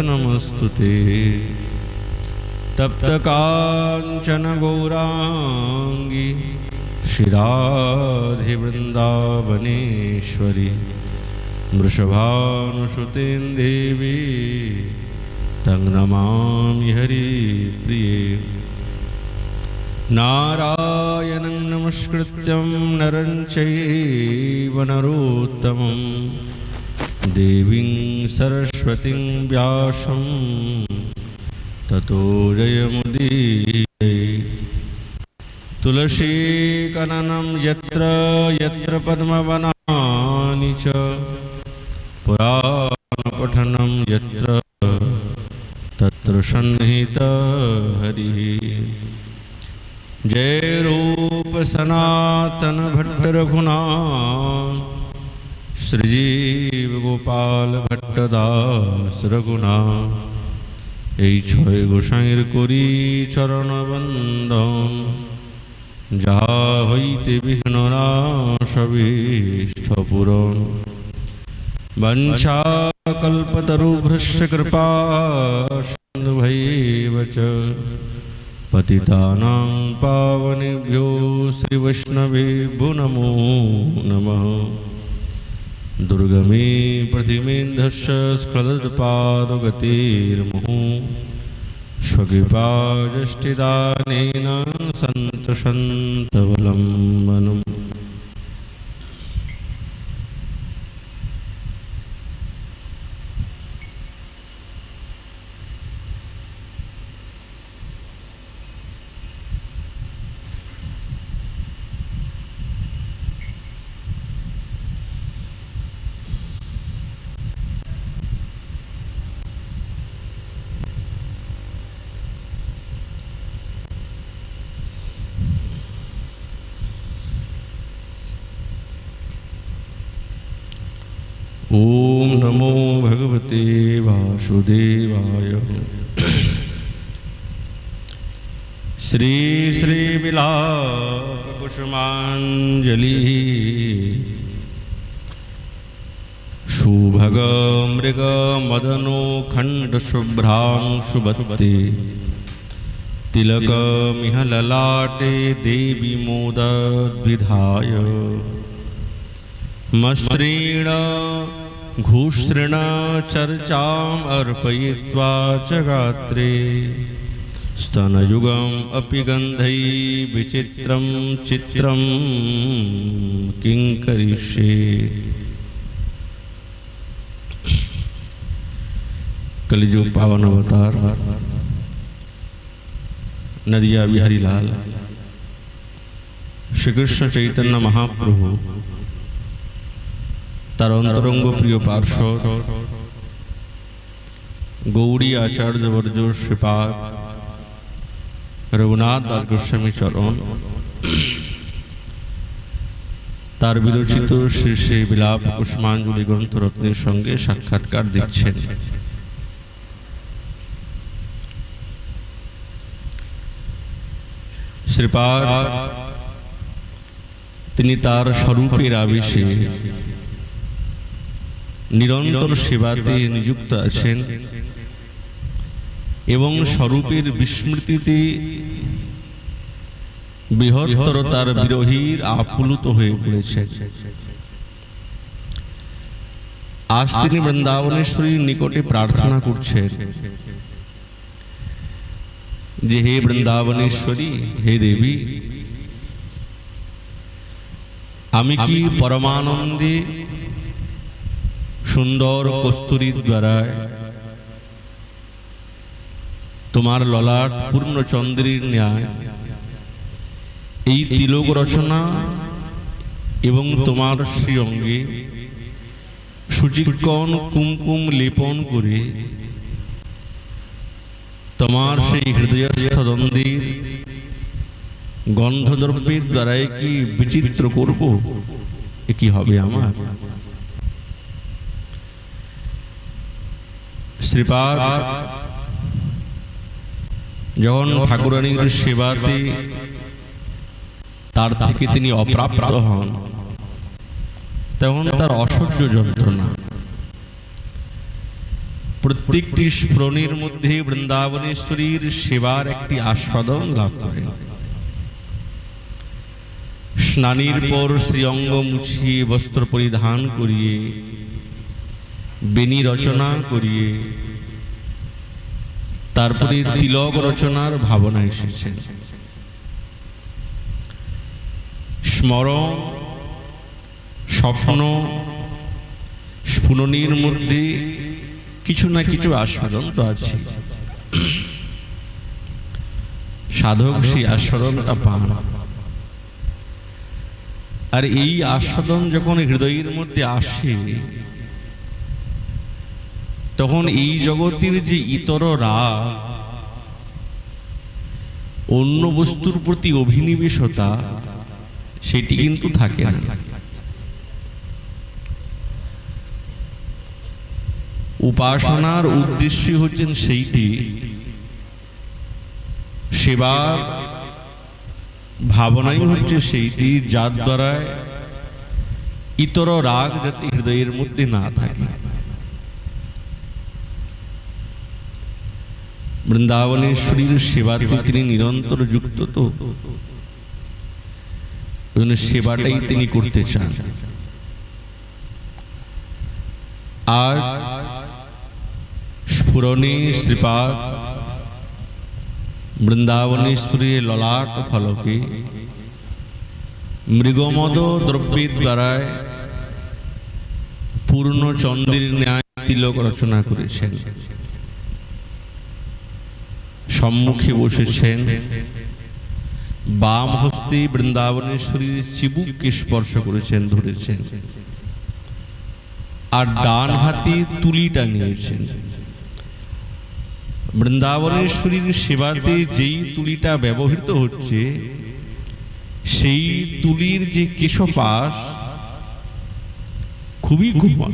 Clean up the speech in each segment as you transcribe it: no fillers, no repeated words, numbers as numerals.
नमस्तुते। तप्त कांचन गौरांगी श्रीराधे वृंदावनेश्वरी वृषभानुसुतें देवी तं नमामि हरिप्रिये। नारायणं नमस्कृत्यं नरं चैव नरोत्तमं देवीं सरस्वतीं व्यासं ततो जयमुदीरये। तुलसीकाननं यत्र यत्र पद्मवनानि च पुराणपठनं यत्र तत्र सन्निहितः हरिः। जय रूप सनातन भट्ट रघुनाथ श्रीजीव गोपाल भट्टदास रघुनाथ। এই ছয় গোসাইয়ের করি চরণ বন্দন, যা হইতে বিঘ্ন নাশবিষ্ঠ পূরণ। वंशाकल्पतरुभ्यश्च कृपा सिन्धुभैव च पतितानां पावनेभ्यो श्रीवैष्णवेभ्यो नमो नमः। दुर्गमे प्रतिमेन्धश्च स्खलत्पादगतिर्मुहुः स्वकृपाजष्टिदानेन सन्तशन्तवलम्बनम्। ओम नमो भगवते वासुदेवाय। श्री श्री विलाप कुसुमांजलि सुभग मृग मदनो खंड शुभ्रांशुबत्ते तिलकमिह ललाटे देवी मोदद्विधाय मसृण घूसृण चर्चाम् अर्पयित्वा च गात्रे स्तनयुगम् अपि गन्धै विचित्रं चित्रं किं करिष्ये। कलिजुग पावन अवतार नदिया बिहारी लाल श्री कृष्ण चैतन्य महाप्रभु तार अंतरंग प्रिय पार्षद गौड़ी आचार्य वर्ज श्रीपाद रघुनाथ दास गोस्वामी चरण तार विरचित श्री श्री विलाप कुसुमांजलि ग्रंथ रत्नेर संगे साक्षात्कार दिच्छेन। श्रीपाद तिनि तार स्वरूपेर आवेशे निरंतर सेवाते नियुक्त आছেন এবং স্বরূপের বিস্মৃতিতে বৃহত্তর তার বিরহীর আপ্লুত হয়ে পড়েছেন। আজ তিনি বৃন্দাবনেশ্বরীর নিকটে প্রার্থনা করছেন যে হে বৃন্দাবনেশ্বরী, হে দেবী, আমি কি পরমানন্দে सुंदर कस्तूरी द्वारा तुम्हार ललाट पूर्ण चंद्रेर न्याय तिलक रचना एवं तुम्हार श्री अंगे सुचिकन कुमकुम लेपन करे तुम्हार से हृदयस्थ द्वंद्वेर गंधद्रव्येर द्वारा कि विचित्र करब कि हबे आमार। श्रीपाद जखन ठाकुरानीर सेवाते तार थेके तिनि अप्राप्त हन तखन तार असह्य যন্ত্রণা প্রত্যেকটি স্ফুরণের মধ্যে বৃন্দাবনেশ্বরীর সেবার একটি আস্বাদন লাভ করেন। স্নানের পর শ্রীঅঙ্গ মুছিয়ে বস্ত্র পরিধান করিয়ে বেণী রচনা করিয়ে তারপরে তিলক রচনার ভাবনা এসেছেন। স্মরণ, স্বপ্ন, স্ফুরণের মধ্যে কিছু না কিছু আস্বাদন তো আছে। সাধক সেই আস্বাদনটা পান। আর এই আস্বাদন যখন হৃদয়ের মধ্যে আসে, তখন এই জগতের যে ইতর রাগ, অন্য বস্তুর প্রতি অভিনিবেশতা, সেটি কিন্তু থাকে না। উপাসনার উদ্দেশ্য হচ্ছেন সেইটি, সেবার ভাবনাই হচ্ছে সেইটি, যার দ্বারা ইতর রাগ যাতে হৃদয়ের মধ্যে না থাকে। বৃন্দাবনেশ্বরীর সেবাতে তিনি নিরন্তর যুক্ত, তো সেবাটাই তিনি করতে চান। আজ স্ফুরণে শ্রীপাদ বৃন্দাবনেশ্বরীর ললাট ফলকে মৃগমদ দ্রব্যের দ্বারায় পূর্ণ চন্দ্রের ন্যায় তিলক রচনা করেছেন। সম্মুখে বসেছেন, বাম হস্তে বৃন্দাবনেশ্বরীর চিবুককে স্পর্শ করেছেন, ধরেছেন, আর ডান হাতে তুলিটা নিয়েছেন। বৃন্দাবনেশ্বরীর সেবাতে যেই তুলিটা ব্যবহৃত হচ্ছে, সেই তুলির যে কেশপাশ খুবই কোমল।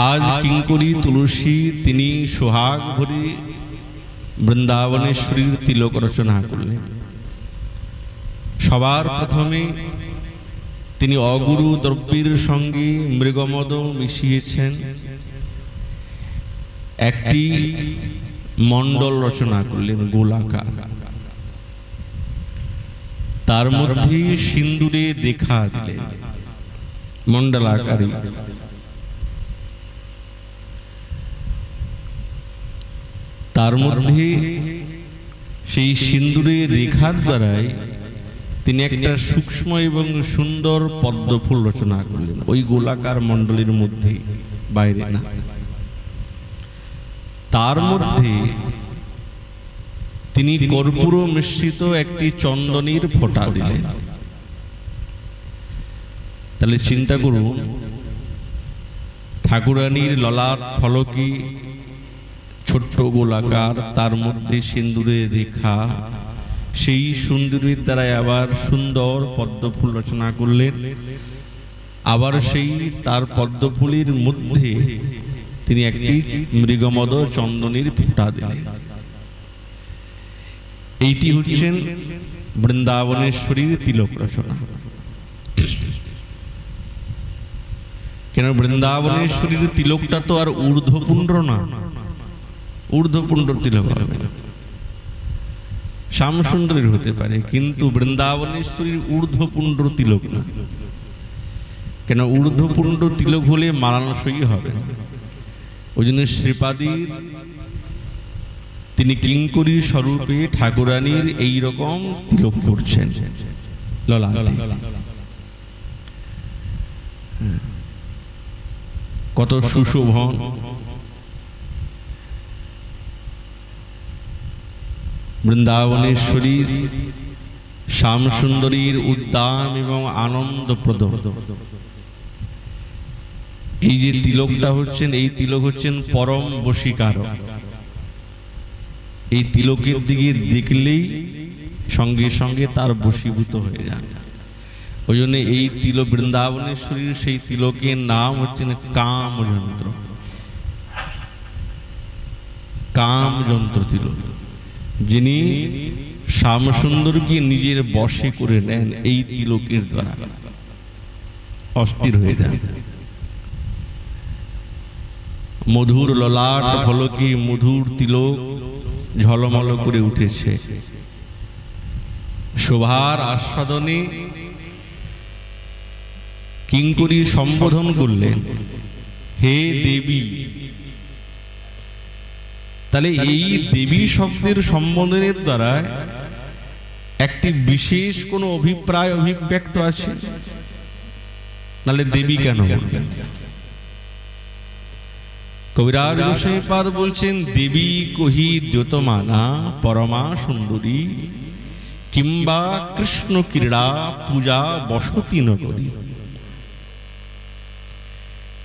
আজ কিঙ্করী তুলসী তিনি সোহাগ ভরে বৃন্দাবনেশ্বরীর তিলক রচনা করলেন। সবার প্রথমে তিনি অগুরু দ্রব্যের সঙ্গে মৃগমদ মিশিয়েছেন, একটি মণ্ডল রচনা করলেন গোলাকার। তার মধ্যে সিন্দুরের রেখা দিলেন মণ্ডলাকারী। তার মধ্যে সেই সিন্দুরের রেখার দ্বারাই তিনি একটা সূক্ষ্ম এবং সুন্দর পদ্ম ফুল রচনা করলেন, ওই গোলাকার মণ্ডলের মধ্যে, বাইরে না। তার মধ্যে তিনি কর্পূর মিশ্রিত একটি চন্দনের ফোঁটা দিলেন। তাহলে চিন্তা করুন, ঠাকুরানীর ললাট ফলকে ছোট্ট গোলাকার, তার মধ্যে সিন্দুরের রেখা, সেই সুন্দরের দ্বারা আবার সুন্দর পদ্মফুল রচনা করলেন। আবার সেই তার পদ্মফুলের মধ্যে তিনি একটি মৃগমদ চন্দনের ফোঁটা দিলেন। এইটি হচ্ছেন বৃন্দাবনেশ্বরীর তিলক রচনা। কেন বৃন্দাবনেশ্বরীর তিলকটা তো আর ঊর্ধ্বপুণ্ড না, ঊর্ধ্বপুণ্ড তিলক হবে না। শ্যামসুন্দরীর হতে পারে, কিন্তু বৃন্দাবনেশ্বরীর ঊর্ধ্বপুণ্ড তিলক না। কেন ঊর্ধ্বপুণ্ড তিলক হলে মানানসই হবে না। ওই জন্য শ্রীপাদীর তিনি কিঙ্করী স্বরূপে ঠাকুরানীর এই রকম তিলক করছেন ললাটে। কত সুশোভন। বৃন্দাবনেশ্বরীর শ্যামসুন্দরীর উদ্দাম এবং আনন্দপ্রদ এই যে তিলকটা হচ্ছেন, এই তিলক হচ্ছেন পরম বশীকারক। এই তিলকের দিকে দেখলেই সঙ্গে সঙ্গে তার বশীভূত হয়ে যান। ওই জন্য এই তিলক বৃন্দাবনেশ্বরীর সেই তিলকের নাম হচ্ছেন কামযন্ত্র। কামযন্ত্র তিলক, যিনি শ্যামসুন্দরকে নিজের বশে করে নেন এই তিলকের দ্বারা, অস্থির হয়ে যান। মধুর ললাট ফলকে মধুর তিলক ঝলমল করে উঠেছে। শোভার আস্বাদনে কিঙ্করী সম্বোধন করলেন, হে দেবী। তাহলে এই দেবী শব্দের সম্বোধনের দ্বারা একটি বিশেষ কোনো অভিপ্রায় অভিব্যক্ত আছে, নাহলে দেবী কেন বললেন? কবিরাজ গোসাইপাদ বলছেন, দেবী কহি দ্যোতমানা পরমা সুন্দরী কিংবা কৃষ্ণ ক্রীড়া পূজা বসতি নগরী।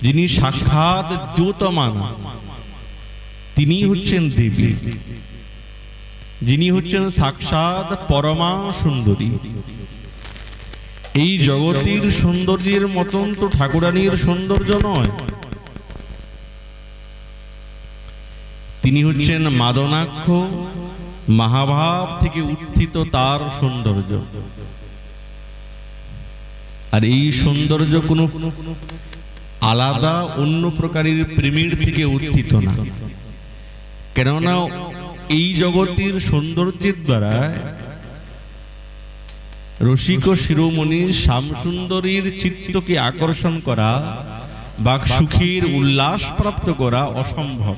যিনি সাক্ষাৎ দ্যোতমানা তিনি হচ্ছেন দেবী, যিনি হচ্ছেন সাক্ষাৎ পরমা সুন্দরী। এই জগতের সৌন্দর্যের মতন তো ঠাকুরানীর সৌন্দর্য নয়। তিনি হচ্ছেন মাদনাক্ষ, মহাভাব থেকে উত্থিত তার সৌন্দর্য। আর এই সৌন্দর্য কোনো আলাদা অন্য প্রকারের প্রেমের থেকে উত্থিত না। কেননা এই জগতের সৌন্দর্যের দ্বারা রসিক শিরোমণি শ্যামসুন্দরীর চিত্তকে আকর্ষণ করা বা সুখের উল্লাস প্রাপ্ত করা অসম্ভব,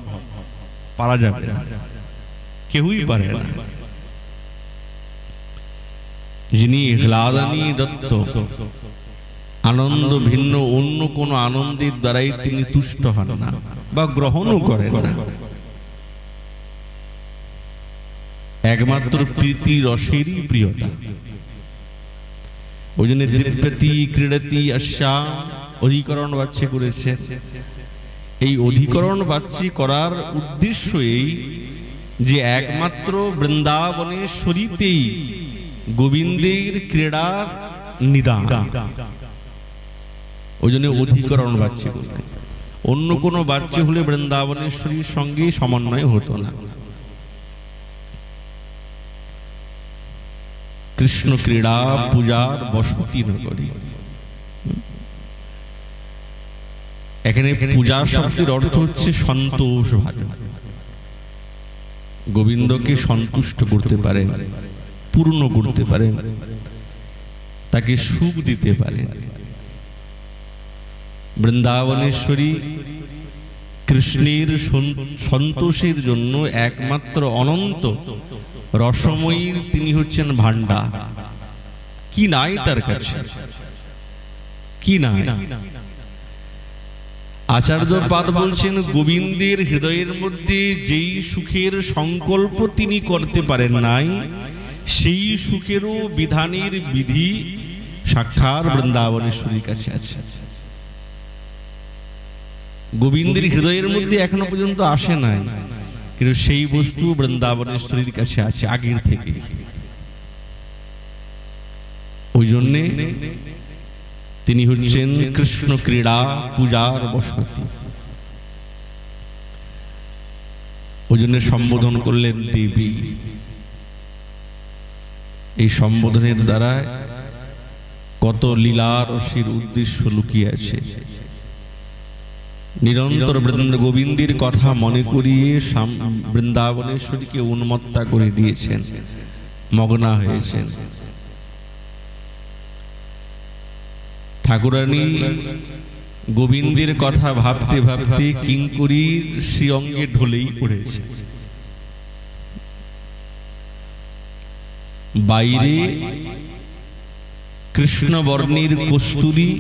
পারা যাবে না, কেউই পারে না। যিনি হ্লাদানি দত্ত, আনন্দ ভিন্ন অন্য কোন আনন্দের দ্বারাই তিনি তুষ্ট হন না বা গ্রহণও করেন না। একমাত্র প্রীতি রসেরই প্রিয়তা। ওই জন্য দীপ্তি ক্রীড়তি অশ্যাম অধিকরণ বাচ্যে করেছে। এই অধিকরণ বাচ্যে করার উদ্দেশ্য এই যে একমাত্র বৃন্দাবনেশ্বরীতেই গোবিন্দের ক্রীড়া নিদান। ওই জন্য অধিকরণ বাচ্যে করলেন। অন্য কোনো বাচ্চে হলে বৃন্দাবনেশ্বরীর সঙ্গে সমন্বয় হতো না। কৃষ্ণ ক্রীড়া পূজার বসতি নগরী। এখানে পূজা শব্দের অর্থ হচ্ছে সন্তোষ ভাজন। গোবিন্দকে সন্তুষ্ট করতে পারেন, পূর্ণ করতে পারেন, তাকে সুখ দিতে পারেন। বৃন্দাবনেশ্বরী কৃষ্ণের সন্তোষের জন্য একমাত্র অনন্ত রসময়ীর তিনি হচ্ছেন ভান্ডার। কি নাই তার কাছে, কি নাই। আচার্যপাদ বলছেন, গোবিন্দের হৃদয়ের মধ্যে যেই সুখের সংকল্প তিনি করতে পারেন নাই, সেই সুখেরও বিধানের বিধি সাক্ষাৎ বৃন্দাবনেশ্বরীর কাছে আছে। গোবিন্দের হৃদয়ের মধ্যে এখনো পর্যন্ত আসে নাই, কিন্তু সেই বস্তু বৃন্দাবনেশ্বরীর কাছে আছে আগের থেকে। ওই জন্যে তিনি হচ্ছেন কৃষ্ণ ক্রীড়া পূজার বসতি। ওই জন্য সম্বোধন করলেন দেবী। এই সম্বোধনের দ্বারা কত লীলা রসের উদ্দেশ্য লুকিয়ে আছে। নিরন্তর গোবিন্দের কথা মনে করিয়ে বৃন্দাবনেশ্বরীকে উন্মত্তা করে দিয়েছেন, মগ্না হয়েছেন। ঠাকুরানী গোবিন্দের কথা ভাবতে ভাবতে কিঙ্করীর শ্রীঅঙ্গে ঢলেই পড়েছে। বাইরে কৃষ্ণবর্ণের কস্তুরী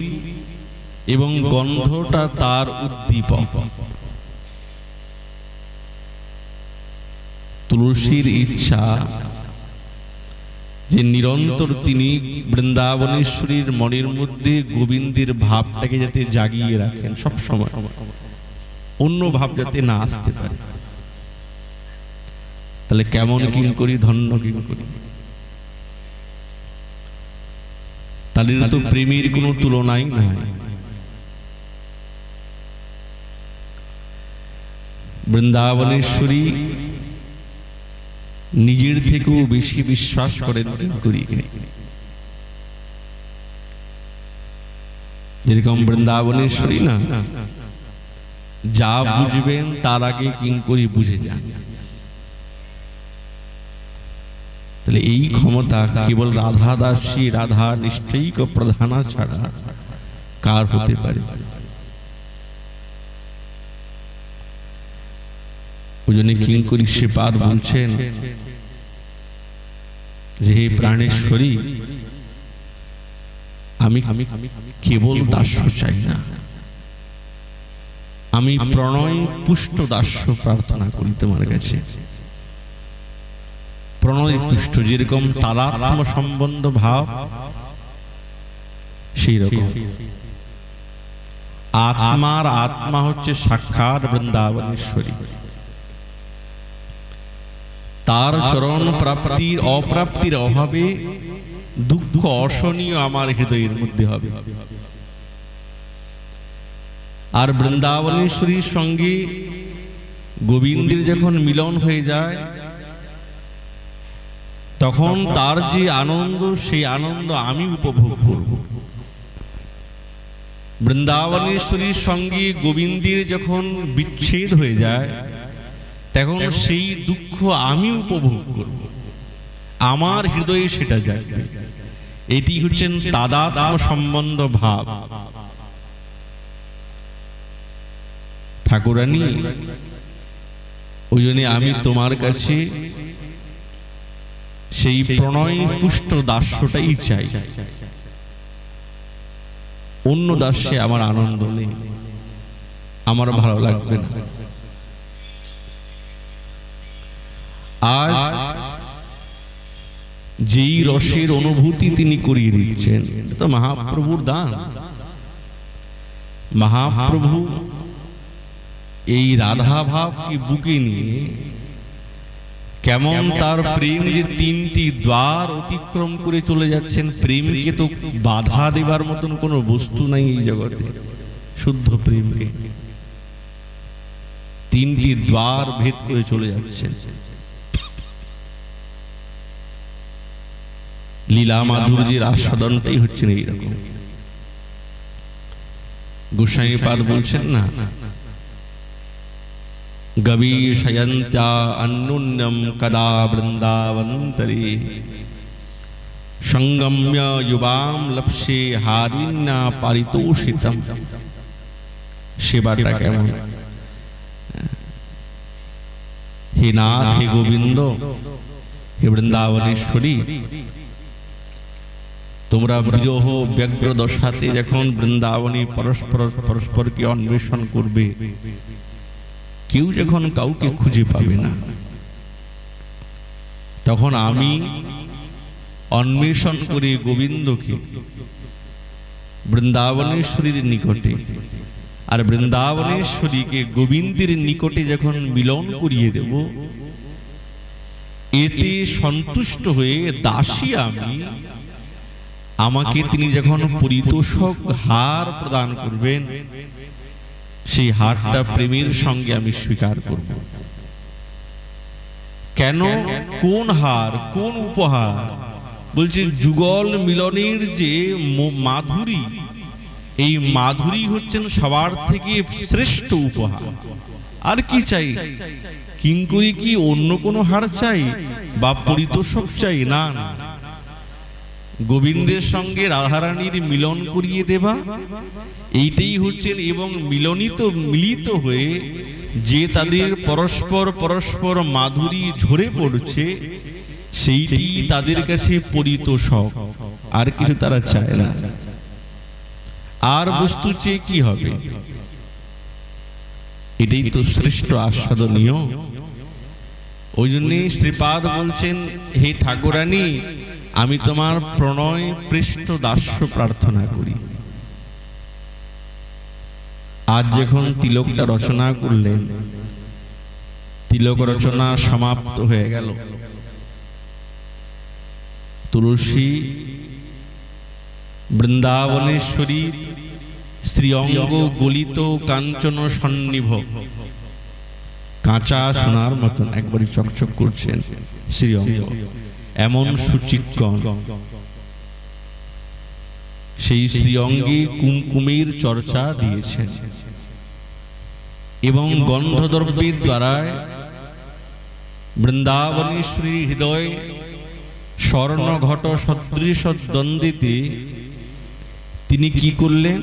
এবং গন্ধটা তার উদ্দীপক। তুলসীর ইচ্ছা যে নিরন্তর তিনি বৃন্দাবনেশ্বরীর মনের মধ্যে গোবিন্দের ভাবটাকে যাতে জাগিয়ে রাখেন সব সময়, অন্য ভাব যাতে না আসতে পারে। তাহলে কেমন কিঙ্করী, ধন্য কিঙ্করী। তাদের তো প্রেমের কোনো তুলনাই নাই। বৃন্দাবনেশ্বরী নিজের থেকেও বেশি বিশ্বাস করেন কিঙ্করীকে। যেরকম বৃন্দাবনেশ্বরী না যা বুঝবেন তার আগে কিঙ্করী বুঝে যান। তাহলে এই ক্ষমতা কেবল রাধা দাসী রাধা নিষ্ঠৈক প্রধানা ছাড়া কার হতে পারে? ওই জন্য কিঙ্করী শ্রীপাদ বলছেন যে হে প্রাণেশ্বরী, আমি কেবল দাস্য চাই না, আমি প্রণয় পুষ্ট দাস্য প্রার্থনা করি তোমার কাছে। প্রণয় তুষ্ট, যেরকম তাদাত্ম সম্বন্ধ ভাব সেই রকম। আত্মার আত্মা হচ্ছে সাক্ষাৎ বৃন্দাবনেশ্বরী, তার চরণ প্রাপ্তির অপ্রাপ্তির অভাবে দুঃখ অসহনীয় আমার হৃদয়ের মধ্যে হবে। আর বৃন্দাবনেশ্বরীর সঙ্গে গোবিন্দের যখন মিলন হয়ে যায় তখন তার যে আনন্দ, সেই আনন্দ আমি উপভোগ করব। বৃন্দাবনেশ্বরীর সঙ্গে গোবিন্দের যখন বিচ্ছেদ হয়ে যায় তখন সেই দুঃখ আমি উপভোগ করব, আমার হৃদয়ে সেটা যাবে। এটি হচ্ছেন তাদাত্ম্য সম্বন্ধ ভাব। ঠাকুরানী, ওই জন্য আমি তোমার কাছে সেই প্রণয় পুষ্ট দাস্যটাই চাই, অন্য দাস্যে আমার আনন্দ নেই, আমার ভালো লাগবে না। আজ যেই রসের অনুভূতি তিনি করিয়ে দিচ্ছেন, এটা তো মহাপ্রভুর দান। মহাপ্রভু এই রাধা ভাবকে বুকে নিয়ে কেমন তার প্রেম যে তিনটি দ্বার অতিক্রম করে চলে যাচ্ছেন। প্রেমকে তো বাধা দেবার মতন কোনো বস্তু নাই এই জগতে, শুদ্ধ প্রেমকে তিনটি দ্বার ভেদ করে চলে যাচ্ছেন। লীলা মাধুর্যের আস্বাদনটাই হচ্ছেন এইরকম। গোস্বামীপাদ বলছেন না, গবীশয়ন্ত্যা অন্যুন্যম কদা বৃন্দাবন্তরে সঙ্গম্য যুবাম লপ্সে হারিণ্যা পারিতোষিতম। সেবাটা কেমন! হে নাথ, হে গোবিন্দ, হে বৃন্দাবনেশ্বরী, তোমরা বিরহ ব্যগ্র দশাতে যখন বৃন্দাবনে পরস্পরকে অন্বেষণ করবে, কেউ যখন কাউকে খুঁজে পাবে না, তখন আমি অন্বেষণ করে গোবিন্দকে বৃন্দাবনেশ্বরীর নিকটে, আর বৃন্দাবনেশ্বরীকে গোবিন্দের নিকটে যখন মিলন করিয়ে দেব, এতে সন্তুষ্ট হয়ে দাসী আমি, আমাকে তিনি যখন পরিতোষক হার প্রদান করবেন, সেই হারটা প্রেমের সঙ্গে আমি স্বীকার করব। কেন? কোন হার, কোন উপহার? বলছে যুগল মিলনের যে মাধুরী, এই মাধুরী হচ্ছেন সবার থেকে শ্রেষ্ঠ উপহার। আর কি চাই? কিঙ্করী কি অন্য কোনো হার চাই বা পরিতোষক চাই? না, গোবিন্দের সঙ্গে রাধারানীর মিলন করিয়ে দেবা, এইটাই হচ্ছেন। এবং মিলিত হয়ে যে তাদের পরস্পর মাধুরী ঝরে পড়ছে, সেইটি তাদের কাছে পরিতোষক, আর কিছু তারা চায় না। আর বস্তু চেয়ে কি হবে? এটাই তো শ্রেষ্ঠ আস্বাদনীয়। ওই জন্যে শ্রীপাদ বলছেন, হে ঠাকুরানী, আমি তোমার প্রণয় পৃষ্ঠ দাস্য প্রার্থনা করি। আজ যখন তিলকটা রচনা করলেন, তিলক রচনা সমাপ্ত হয়ে গেল। তুলসী বৃন্দাবনেশ্বরী শ্রীঅঙ্গ গলিত কাঞ্চন সন্নিভ, কাঁচা সোনার মতন একবারই চকচক করছেন শ্রীঅঙ্গ, এমন সুচিক্কণ। সেই শ্রীঅঙ্গে কুমকুমের চর্চা দিয়েছেন। এবং গন্ধদ্রব্যের দ্বারা বৃন্দাবনেশ্বরী হৃদয় স্বর্ণ ঘট সদৃশ দ্বন্দ্বিতে তিনি কি করলেন?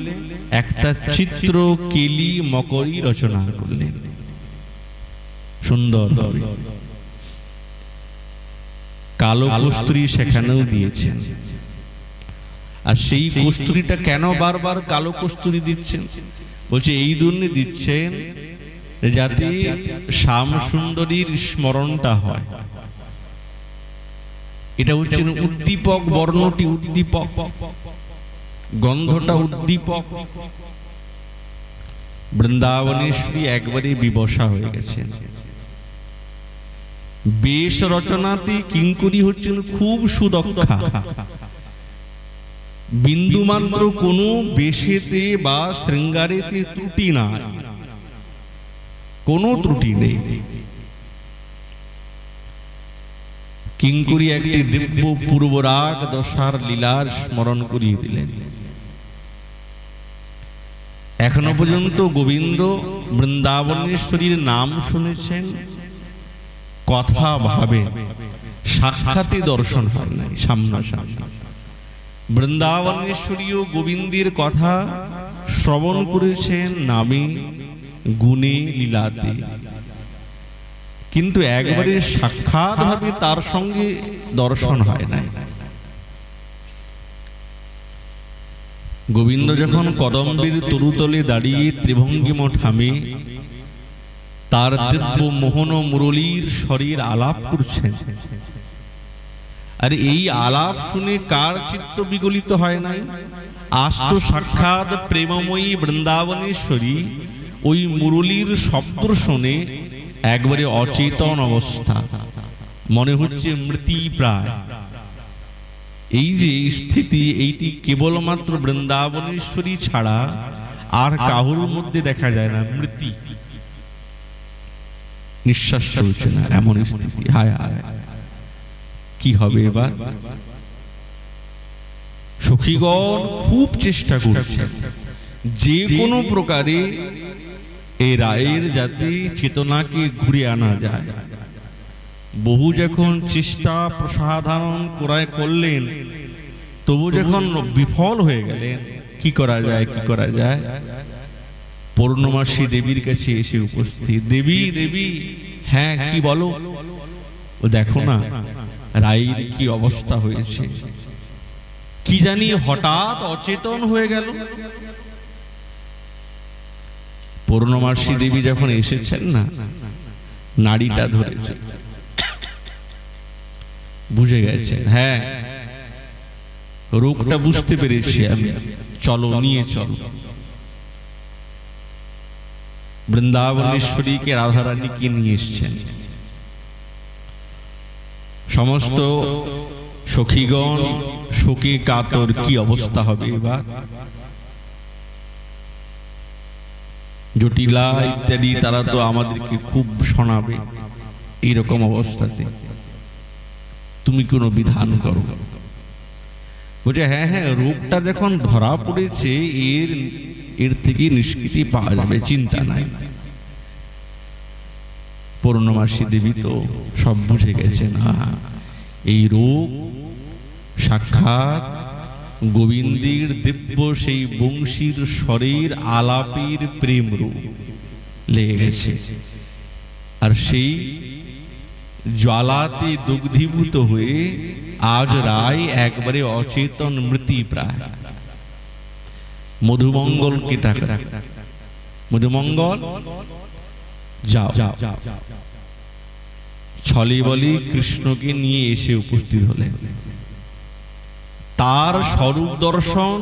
একটা চিত্র কেলি মকরী রচনা করলেন সুন্দর। কালো কস্তুরী সেখানেও দিয়েছেন। আর সেই কস্তুরীটা কেন বারবার কালো কস্তুরী দিচ্ছেন? বলছে এই জন্য দিচ্ছেন যাতে শ্যাম সুন্দরীর স্মরণটা হয়। এটা হচ্ছে উদ্দীপক, বর্ণটি উদ্দীপক, গন্ধটা উদ্দীপক। বৃন্দাবনেশ্বরী একবারে বিবশা হয়ে গেছেন। বেশ রচনাতে কিঙ্করী হচ্ছেন খুব সুদক্ষা। বিন্দুমাত্র কোনো বেশেতে বা শৃঙ্গারেতে ত্রুটি নাই, কোনো ত্রুটি নেই। কিঙ্করী একটি দিব্য পূর্বরাগ দশার লীলার স্মরণ করিয়ে দিলেন। এখনো পর্যন্ত গোবিন্দ বৃন্দাবনেশ্বরীর নাম শুনেছেন, কথা ভাবে, সাক্ষাতে দর্শন হয় নাই সামনাসামনি। বৃন্দাবনেশ্বরীও গোবিন্দের কথা শ্রবণ করেছেন নামে গুণে লীলাতে, কিন্তু একবারে সাক্ষাৎ ভাবে তার সঙ্গে দর্শন হয় নাই। গোবিন্দ যখন কদম্বের তরুতলে দাঁড়িয়ে ত্রিভঙ্গিম ঠামে তার দিব্য মোহন মুরলীর শরীর আলাপ করছেন, আর এই আলাপ শুনে কার চিত্ত বিগলিত হয় নাই? আস্ত সাক্ষাৎ প্রেমময়ী বৃন্দাবনেশ্বরী ওই মুরলীর শব্দ শুনে একবারে অচেতন অবস্থা, মনে হচ্ছে মৃত্যু প্রায়। এই যে স্থিতি, এইটি কেবলমাত্র বৃন্দাবনেশ্বরী ছাড়া আর কাহুর মধ্যে দেখা যায় না। মৃত্যু, নিঃশ্বাস চলছে না, এমন স্থিতি। হায় হায়, কি হবে এবার? সখীগণ খুব চেষ্টা করছে যে কোনো প্রকারে এই রায়ের যাতে চেতনাকে ঘুরে আনা যায়। বহু যখন চেষ্টা প্রসাধারণ করলেন, তবু যখন বিফল হয়ে গেলেন, কি করা যায়, কি করা যায়? পূর্ণমাসী দেবীর কাছে এসে উপস্থিত। দেবী, দেবী, হ্যাঁ কি বলো? ও দেখো না রায়ের কি অবস্থা হয়েছে, কি জানি হঠাৎ অচেতন হয়ে গেল। পূর্ণমাসী দেবী যখন এসেছেন না, নাড়িটা ধরেছে, বুঝে গেছেন, হ্যাঁ রোগটা বুঝতে পেরেছি আমি, চলো নিয়ে চলো। বৃন্দাবনেশ্বরীকে রাধারানীকে নিয়ে এসছেন। সমস্ত সখীগণ শোকে কাতর, কি অবস্থা হবে এবার? জটিলা ইত্যাদি তারা তো আমাদেরকে খুব শোনাবে। এইরকম অবস্থাতে তুমি কোনো বিধান করো। বলছে হ্যাঁ হ্যাঁ, রোগটা যখন ধরা পড়েছে এর থেকে নিষ্কৃতি পাওয়া যাবে, চিন্তা নাই। পূর্ণমাসী দেবী তো সব বুঝে গেছেন, এই রোগ সাক্ষাৎ গোবিন্দের দিব্য সেই বংশীর স্বরের আলাপের প্রেম রূপ লেগে গেছে। আর সেই জ্বালাতে দুগ্ধীভূত হয়ে আজ রায় একবারে অচেতন মৃত্যু প্রায়। মধুমঙ্গলকে টাকা, মধুমঙ্গল যাও, ছলে বলে কৃষ্ণকে নিয়ে এসে উপস্থিত হলেন। তার স্বরূপ দর্শন,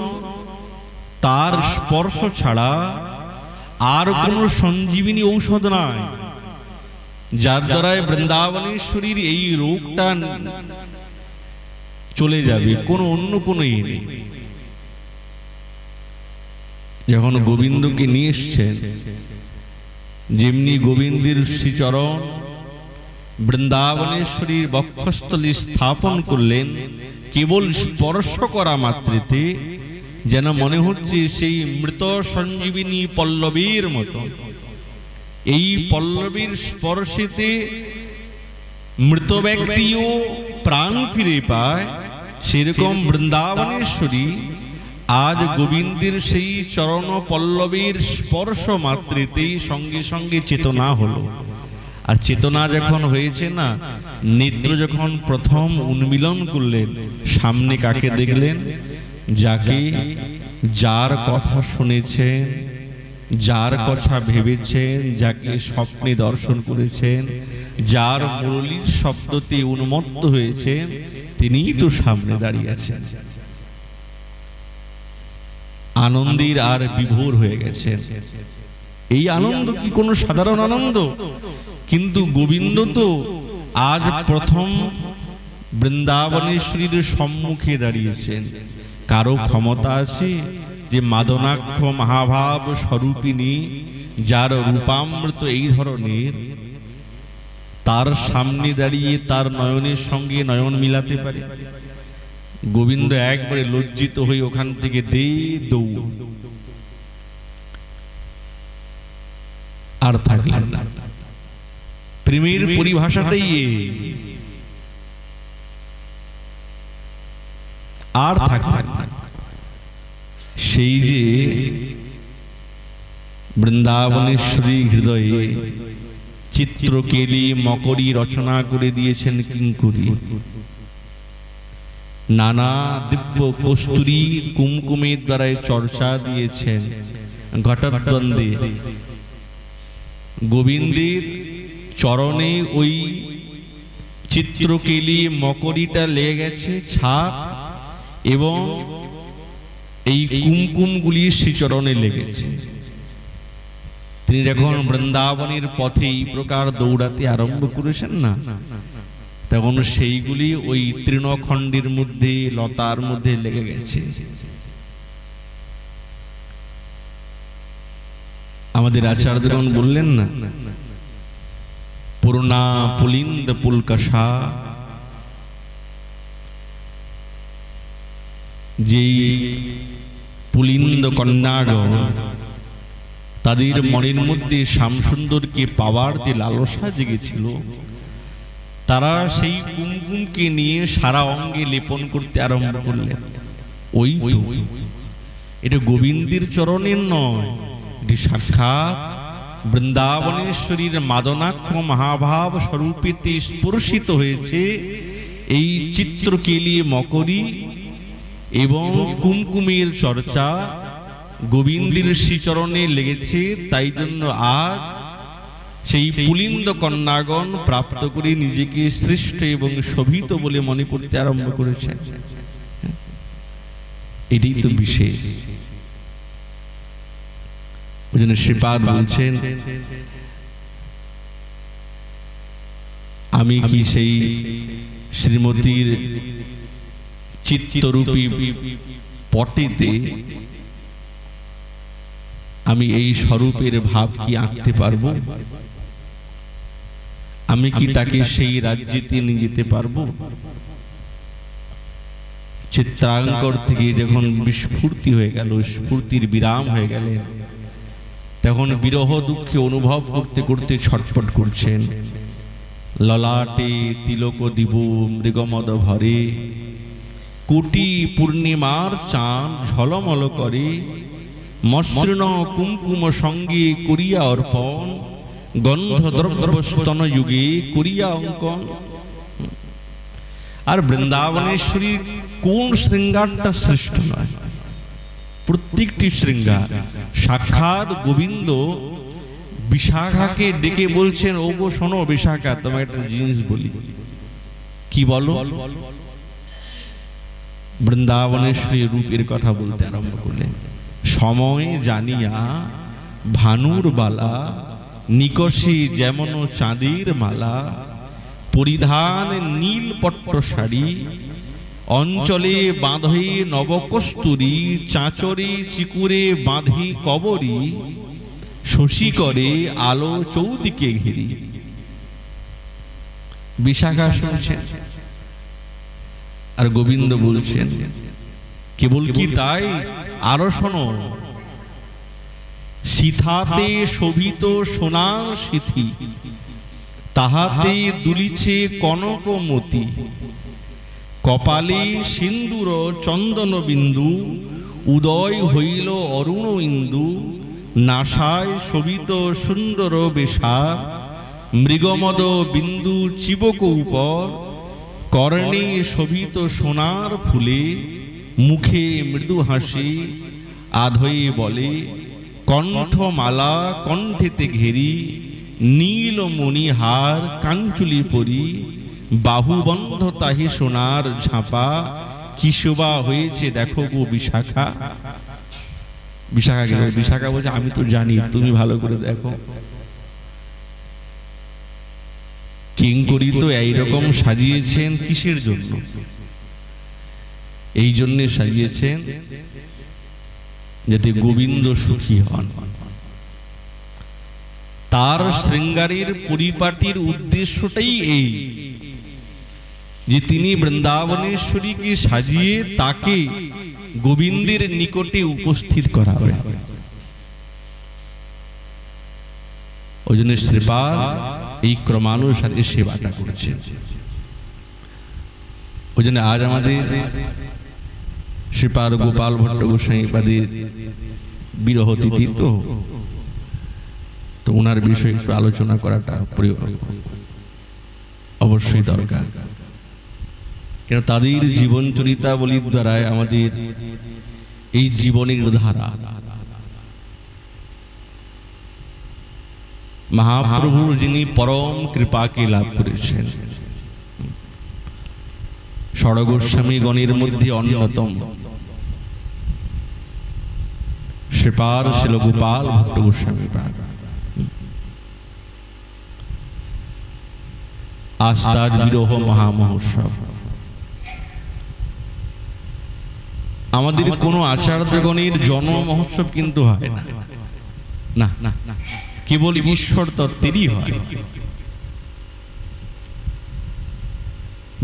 তার স্পর্শ ছাড়া আর কোন সঞ্জীবিনী ঔষধ নাই, যার দ্বারা বৃন্দাবনেশ্বরীর এই রোগটা চলে যাবে। কোন অন্য কোন নেই। যখন গোবিন্দকে নিয়ে এসছেন, যেমনি গোবিন্দের শ্রীচরণ বৃন্দাবনেশ্বরীর বক্ষস্থলে স্থাপন করলেন, কেবল স্পর্শ করা মাত্রতে যেন মনে হচ্ছে সেই মৃত সঞ্জীবিনী পল্লবীর মতো এই পল্লবীর স্পর্শেতে মৃত ব্যক্তিও প্রাণ ফিরে পায়, সেরকম বৃন্দাবনেশ্বরী আজ গোবিন্দের সেই চরণ পল্লবীর স্পর্শ মাত্রেতেই সঙ্গে সঙ্গে চেতনা হলো। আর চেতনা যখন হয়েছে না, নেত্র যখন প্রথম উন্মিলন করলেন, সামনে কাকে দেখলেন? যাকে, যার কথা শুনেছেন, যার কথা ভেবেছেন, যাকে স্বপ্নে দর্শন করেছেন, যার মুরলীর শব্দতে উন্মত্ত হয়েছেন, তিনিই তো সামনে দাঁড়িয়ে আছেন। আনন্দের আর বিভোর হয়ে গেছেন। এই আনন্দ কি কোনো সাধারণ আনন্দ? কিন্তু গোবিন্দ তো আজ প্রথম বৃন্দাবনেশ্বরীর সম্মুখে দাঁড়িয়েছেন। কারো ক্ষমতা আছে যে মাদনাক্ষ মহাভাব স্বরূপিণী, যার রূপামৃত এই ধরনের, তার সামনে দাঁড়িয়ে তার নয়নের সঙ্গে নয়ন মিলাতে পারে? গোবিন্দ একবারে লজ্জিত হয়ে ওখান থেকে দৌড়, আর থাকলেন না। প্রেমের পরিভাষাটাই আর থাকলেন না। সেই যে বৃন্দাবনেশ্বরী হৃদয়ে চিত্রকেলি মকরী রচনা করে দিয়েছেন কিঙ্করী। নানা দিব্য কস্তুরী কুমকুমের দ্বারা চর্চা দিয়েছেন। ঘটোৎদ্বন্দ্বে গোবিন্দের চরণে ওই চিত্রকেলি মকরীটা লেগে গেছে ছাপ, এবং এই কুমকুমগুলি শ্রীচরণে লেগেছে। তিনি যখন বৃন্দাবনের পথে এই প্রকার দৌড়াতে আরম্ভ করেছেন না, তখন সেইগুলি ওই তৃণখণ্ডের মধ্যে, লতার মধ্যে লেগে গেছে। আমাদের আচার্যগণ বললেন না, পুরনা পুলিন্দ পুলকাশা, যেই পুলিন্দ কন্যাগণ তাদের মনের মধ্যে শ্যামসুন্দরকে পাওয়ার যে লালসা জেগেছিল, তারা সেই কুমকুমকে নিয়ে সারা অঙ্গে লেপন করতে আরম্ভ করলেন। ওই এটা গোবিন্দের চরণের নয়, এটি সাক্ষাৎ বৃন্দাবনেশ্বরীর মাদনাক্ষ মহাভাব স্বরূপেতে স্পর্শিত হয়েছে এই চিত্রকেলি মকরী এবং কুমকুমের চর্চা গোবিন্দের শ্রীচরণে লেগেছে। তাই জন্য আজ সেই পুলিন্দ কন্যাগণ প্রাপ্ত করে নিজেকে শ্রেষ্ঠ এবং শোভিত বলে মনে করতে আরম্ভ করেছেন। এটাই তো বিশেষ। ওই জন্য শ্রীপাদ বলছেন, আমি কি সেই শ্রীমতীর চিত্তরূপী পটেতে আমি এই স্বরূপের ভাব কি আঁকতে পারবো? আমি কি তাকে সেই রাজ্যেতে নিয়ে যেতে পারবো? চিত্রাঙ্কর থেকে যখন বিস্ফূর্তি হয়ে গেল, স্ফূর্তির বিরাম হয়ে গেলেন, তখন বিরহ দুঃখে অনুভব করতে করতে ছটফট করছেন। ললাটে তিলক দিব মৃগমদ ভরে, কোটি পূর্ণিমার চাঁদ ঝলমল করে, মসৃণ কুমকুম সঙ্গে করিয়া অর্পণ, গন্ধ দ্রব্য স্তন যুগে করিয়া অঙ্কন। আর বৃন্দাবনেশ্বরীর কোন শৃঙ্গারটা শ্রেষ্ঠ নয়? প্রত্যেকটি শৃঙ্গার। সাক্ষাৎ গোবিন্দ বিশাখাকে ডেকে বলছেন, ও গো শোনো বিশাখা, তোমাকে একটা জিনিস বলি। কি বলো? বৃন্দাবনেশ্বরী রূপের কথা বলতে আরম্ভ করলেন। সময় জানিয়া ভানুর বালা, নিকষে যেমন চাঁদের মালা, পরিধান নীল পট্ট শাড়ি, অঞ্চলে বাঁধে নবকস্তুরী, চাঁচরে চিকুরে বাঁধি কবরী, শশী করে আলো চৌদিকে ঘিরি। বিশাখা শুনছেন, আর গোবিন্দ বলছেন, কেবল কি তাই, আরো শোনো, সিথাতে শোভিত সোনার সিথি, তাহাতে দুলিছে কনক মতি। কপালে সিন্দুর চন্দন বিন্দু, উদয় হইল অরুণ ইন্দু। নাসায় শোভিত সুন্দর বেশার, মৃগমদ বিন্দু চিবক উপর। কর্ণে শোভিত সোনার ফুলে, মুখে মৃদু হাসি আধয়ে বলে। কণ্ঠমালা কণ্ঠেতে ঘেরি, নীল মণিহার কাঞ্চুলি পরি। বাহুবন্ধ তাহি সোনার ঝাঁপা, কি শোভা হয়েছে দেখো গো বিশাখা। বিশাখা বলছে আমি তো জানি, তুমি ভালো করে দেখো। কিঙ্করী তো এইরকম সাজিয়েছেন কিসের জন্য? এই জন্যে সাজিয়েছেন যাতে গোবিন্দ সুখী হন। তার শৃঙ্গারের পরিপাটির উদ্দেশ্যটাই এই যে তিনি বৃন্দাবনেশ্বরীকে সাজিয়ে তাকে গোবিন্দের নিকটে উপস্থিত করাবে। ওই জন্য শ্রীপাদ এই ক্রমানুসারে সেবাটা করছে। ওই জন্য আজ আমাদের শ্রীপাদ গোপাল ভট্ট গোসাইপাদের বিরহ তিথি, তো ওনার বিষয়ে একটু আলোচনা করাটা অবশ্যই দরকার। কেন তাদের জীবন চরিতাবলীর দ্বারা আমাদের এই জীবনের ধারা মহাপ্রভুর যিনি পরম কৃপাকে লাভ করেছেন, ষড়গোস্বামী গণের মধ্যে অন্যতম শ্রীপাদ ছিল গোপাল ভট্ট গোস্বামী পাদ। আস্থার বিরহ মহামহোৎসব। আমাদের কোন আচার্যগণের জন্ম মহোৎসব কিন্তু হয় না, না, কেবল ঈশ্বর তত্ত্বেরই হয়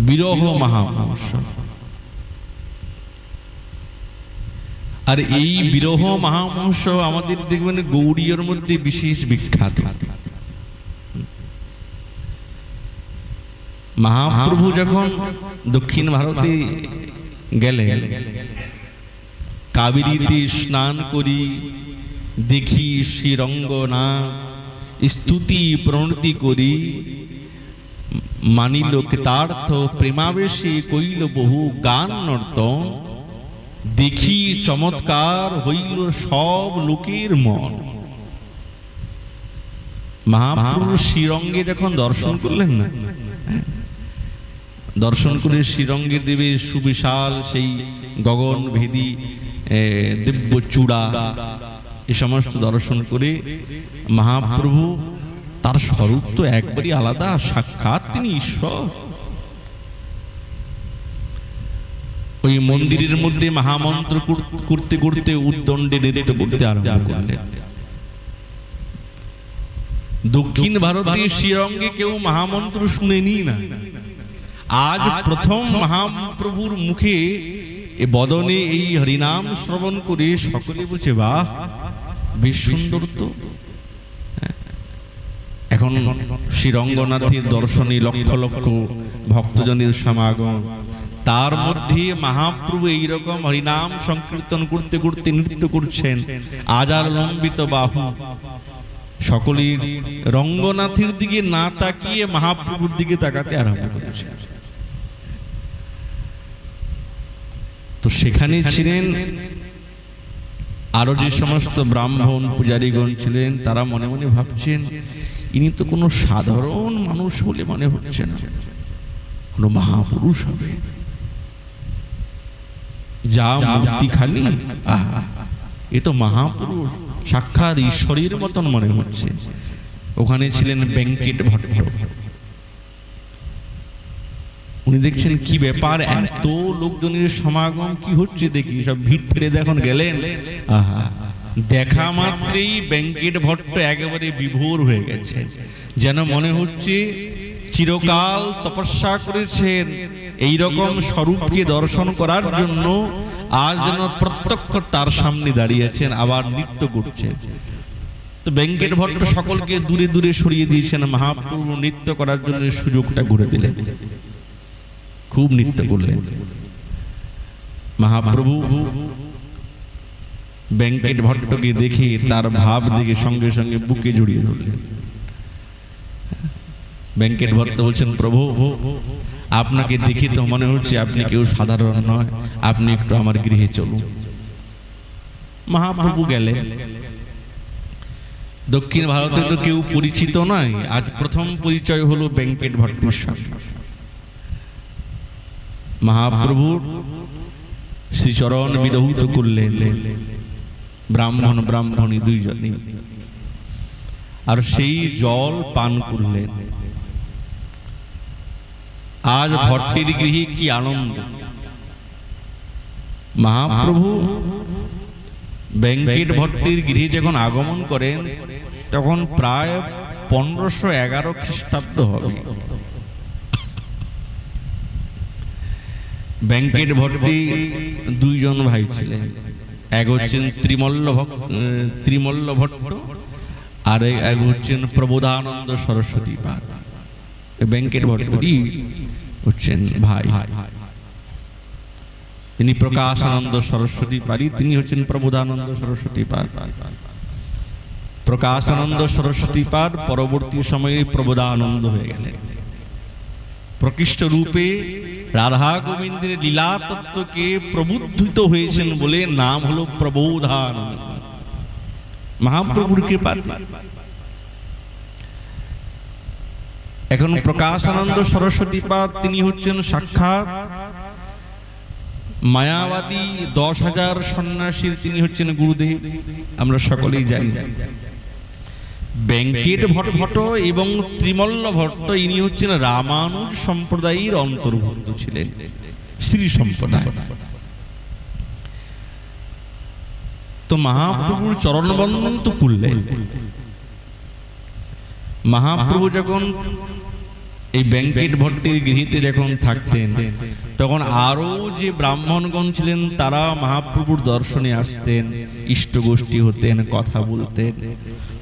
বিরহ মহামহোৎসব। আর এই বিরহ মহামহোৎসব আমাদের দেখবেন গৌড়ীয়র মধ্যে বিশেষ বিখ্যাত। মহাপ্রভু যখন দক্ষিণ ভারতে গেলেন, কাবেরীতে স্নান করি দেখি শ্রীরঙ্গনা, স্তুতি প্রণতি করি মানিল কৃতার্থ, প্রেমাবেশে কইল বহু গান নর্তন। দেখি চমৎকার হইল সব লোকের মন। মহাপ্রভু শ্রীরঙ্গে যখন দর্শন করলেন না, দর্শন করে শ্রীরঙ্গে দেবে সুবিশাল সেই গগনভেদী দিব্য চূড়া, এই সমস্ত দর্শন করে মহাপ্রভু তার স্বরূপ তো একবারই আলাদা, সাক্ষাৎ তিনি ঈশ্বর। ওই মন্দিরের মধ্যে মহামন্ত্র করতে করতে উদ্দণ্ডে নৃত্য করতে আরম্ভ করলেন। দক্ষিণ ভারতের শ্রীরঙ্গে কেউ মহামন্ত্র শুনেনি না। আজ প্রথম মহাপ্রভুর মুখে এ বদনে এই হরিনাম শ্রবণ করে সকলে বলছে বাহ, বেশ সুন্দর তো। এখন শ্রীরঙ্গনাথের দর্শনে লক্ষ লক্ষ ভক্তজনের সমাগম, তার মধ্যে মহাপ্রভু এইরকম হরিনাম সংকীর্তন করতে করতে নৃত্য করছেন, আজার লম্বিত বাহু। সকলে রঙ্গনাথের দিকে না তাকিয়ে মহাপ্রভুর দিকে তাকাতে আরম্ভ করেছে। তো সেখানে ছিলেন আরো যে সমস্ত ব্রাহ্মণ পূজারীগণ ছিলেন, তারা মনে মনে ভাবছেন ইনি তো কোনো সাধারণ মানুষ বলে মনে হচ্ছে না, কোনো মহাপুরুষ হবে। যা মূর্তি খালি, এ তো মহাপুরুষ, সাক্ষাৎ ঈশ্বরের মতন মনে হচ্ছে। ওখানে ছিলেন বেঙ্কট ভট্ট। উনি দেখছেন কি ব্যাপার, এত লোকজনের সমাগম কি হচ্ছে দেখি, সব ভিড় ফিরে দেখুন গেলেন। দেখা মাত্রই বেঙ্কট ভট্ট একেবারে বিভোর হয়ে গেছে, যেন মনে হচ্ছে চিরকাল তপস্যা করেছেন এইরকম স্বরূপকে দর্শন করার জন্য, আজ যেন প্রত্যক্ষ তার সামনে দাঁড়িয়েছেন, আবার নৃত্য করছেন। তো বেঙ্কট ভট্ট সকলকে দূরে দূরে সরিয়ে দিয়েছেন, মহাপ্রভু নৃত্য করার জন্য সুযোগটা করে দিলেন। খুব নৃত্য করলেন মহাপ্রভু। বেঙ্কট ভট্টকে দেখে, তার ভাব দেখে সঙ্গে সঙ্গে বুকে জড়িয়ে ধরলেন। বেঙ্কট ভট্ট বলছেন, প্রভু আপনাকে দেখে তো মনে হচ্ছে আপনি কেউ সাধারণ নয়, আপনি একটু আমার গৃহে চলুন। মহাপ্রভু গেলেন। দক্ষিণ ভারতে তো কেউ পরিচিত নয়, আজ প্রথম পরিচয় হলো বেঙ্কট ভট্টের সঙ্গে। মহাপ্রভু শ্রীচরণ বিধৌত করলেন, ব্রাহ্মণ ব্রাহ্মণী দুইজনে, আর সেই জল পান করলেন। আজ ভট্টের গৃহে কি আনন্দ! মহাপ্রভু বেঙ্কট ভট্টের গৃহে যখন আগমন করেন তখন প্রায় 1511 খ্রিস্টাব্দ হবে। বেঙ্কট ভট্টে দুইজন ভাই ছিলেন, এক হচ্ছেন ত্রিমল্ল ভট্ট, আর এক হচ্ছেন প্রবোধানন্দ সরস্বতী পাদ। বেঙ্কট ভট্টই হচ্ছেন ভাই। তিনি প্রকাশানন্দ সরস্বতী পারি, তিনি হচ্ছেন প্রবোধানন্দ সরস্বতী পাদ। প্রকাশানন্দ সরস্বতী পাদ পরবর্তী সময়ে প্রবোধানন্দ হয়ে গেলেন। প্রকৃষ্ট রূপে রাধা গোবিন্দের লীলা তত্ত্বকে প্রবুদ্ধিত হয়েছেন বলে নাম হলো প্রবোধানন্দ। মহাপ্রভুর কৃপাতে এখন প্রকাশানন্দ সরস্বতী পাদ তিনি হচ্ছেন সাক্ষাৎ মায়াবাদী 10,000 সন্ন্যাসীর তিনি হচ্ছেন গুরুদেব, আমরা সকলেই জানি। বেঙ্কট ভট্ট এবং ত্রিমল্ল ভট্ট ইনি হচ্ছেন রামানুজ সম্প্রদায়ের অন্তর্ভুক্ত ছিলেন, শ্রী সম্প্রদায়। তো মহাপ্রভুর চরণবন্দন তো করলেন। মহাপ্রভু যখন এই বেঙ্কট ভট্টের গৃহীতে যখন থাকতেন তখন আরো যে ব্রাহ্মণগণ ছিলেন তারা মহাপ্রভুর দর্শনে আসতেন, ইষ্ট গোষ্ঠী হতেন, কথা বলতেন।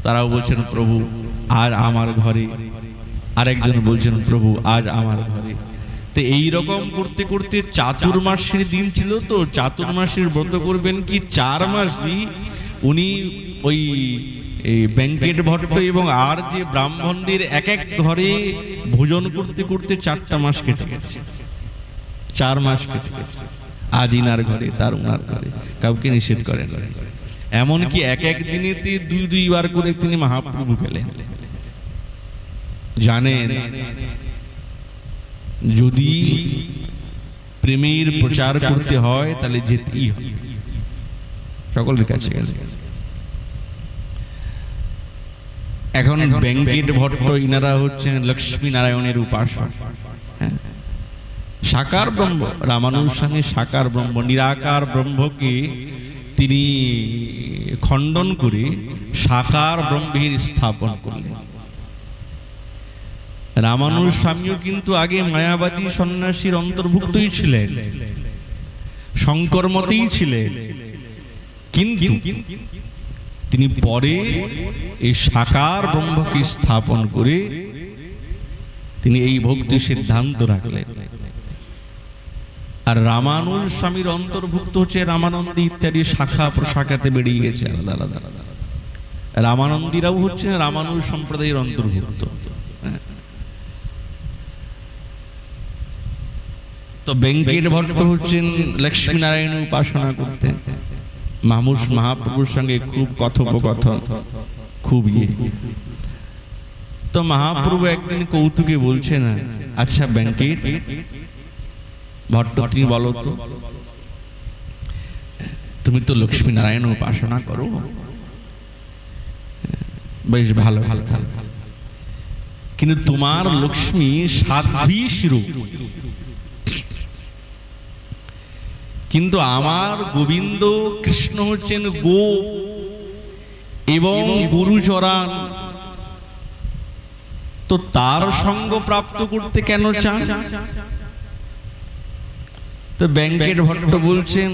তারাও বলছেন, প্রভু আজ আমার ঘরে। আরেকজন বলছেন, প্রভু আজ আমার ঘরে। তো এইরকম করতে করতে চাতুর্মাসের দিন ছিল, তো চাতুর্মাসের ব্রত করবেন কি 4 মাসই উনি ওই বেঙ্কট ভট্ট এবং আর যে ব্রাহ্মণদের এক এক ঘরে ভোজন করতে করতে 4টা মাস কেটে গেছে। 4 মাস কেটে গেছে। আজ ইনার ঘরে, তার উনার ঘরে, কাউকে নিষেধ করেন। এমনকি এক এক দিনেতে 2 বার করে তিনি মহাপ্রভু গেলেন। জানেন, যদি প্রেমের প্রচার করতে হয় তাহলে যেতেই হবে, সকলের কাছে গেলে। এখন বেঙ্কট ভট্ট ইনারা হচ্ছেন লক্ষ্মী নারায়ণের উপাসক, সাকার ব্রহ্ম। রামানুজ স্বামী সাকার ব্রহ্ম, নিরাকার ব্রহ্মকে তিনি খণ্ডন করে সাকার ব্রহ্মের স্থাপন করলেন। রামানুজ স্বামীও কিন্তু আগে মায়াবাদী সন্ন্যাসীর অন্তর্ভুক্তই ছিলেন, শঙ্কর মতেই ছিলেন, কিন্তু তিনি পরে এই সাকার ব্রহ্মকে স্থাপন করে তিনি এই ভক্তি সিদ্ধান্ত রাখলেন। আর রামানুজ স্বামীর অন্তর্ভুক্ত হচ্ছে রামানন্দী ইত্যাদি শাখা প্রশাখাতে বেরিয়ে গেছে আলাদা আলাদা। রামানন্দীরাও হচ্ছেন রামানুজ সম্প্রদায়ের অন্তর্ভুক্ত। তো বেঙ্কট ভট্ট হচ্ছেন লক্ষ্মী নারায়ণ উপাসনা করতেন। মহাপ্রভুর সঙ্গে খুব কথোপকথন, খুব তো মহাপ্রভু একদিন কৌতুকে বলছেন, আচ্ছা বেঙ্কট ভট্ট তুমি বলো তো, তুমি তো লক্ষ্মী নারায়ণ উপাসনা করো, বেশ ভালো ভালো ভালো, কিন্তু তোমার লক্ষ্মী সাধ্বী শিরু, কিন্তু আমার গোবিন্দ কৃষ্ণ হচ্ছেন গো এবং গুরুচরণ, তো তার সঙ্গ প্রাপ্ত করতে কেন চান? তো বেঙ্কট ভট্ট বলছেন,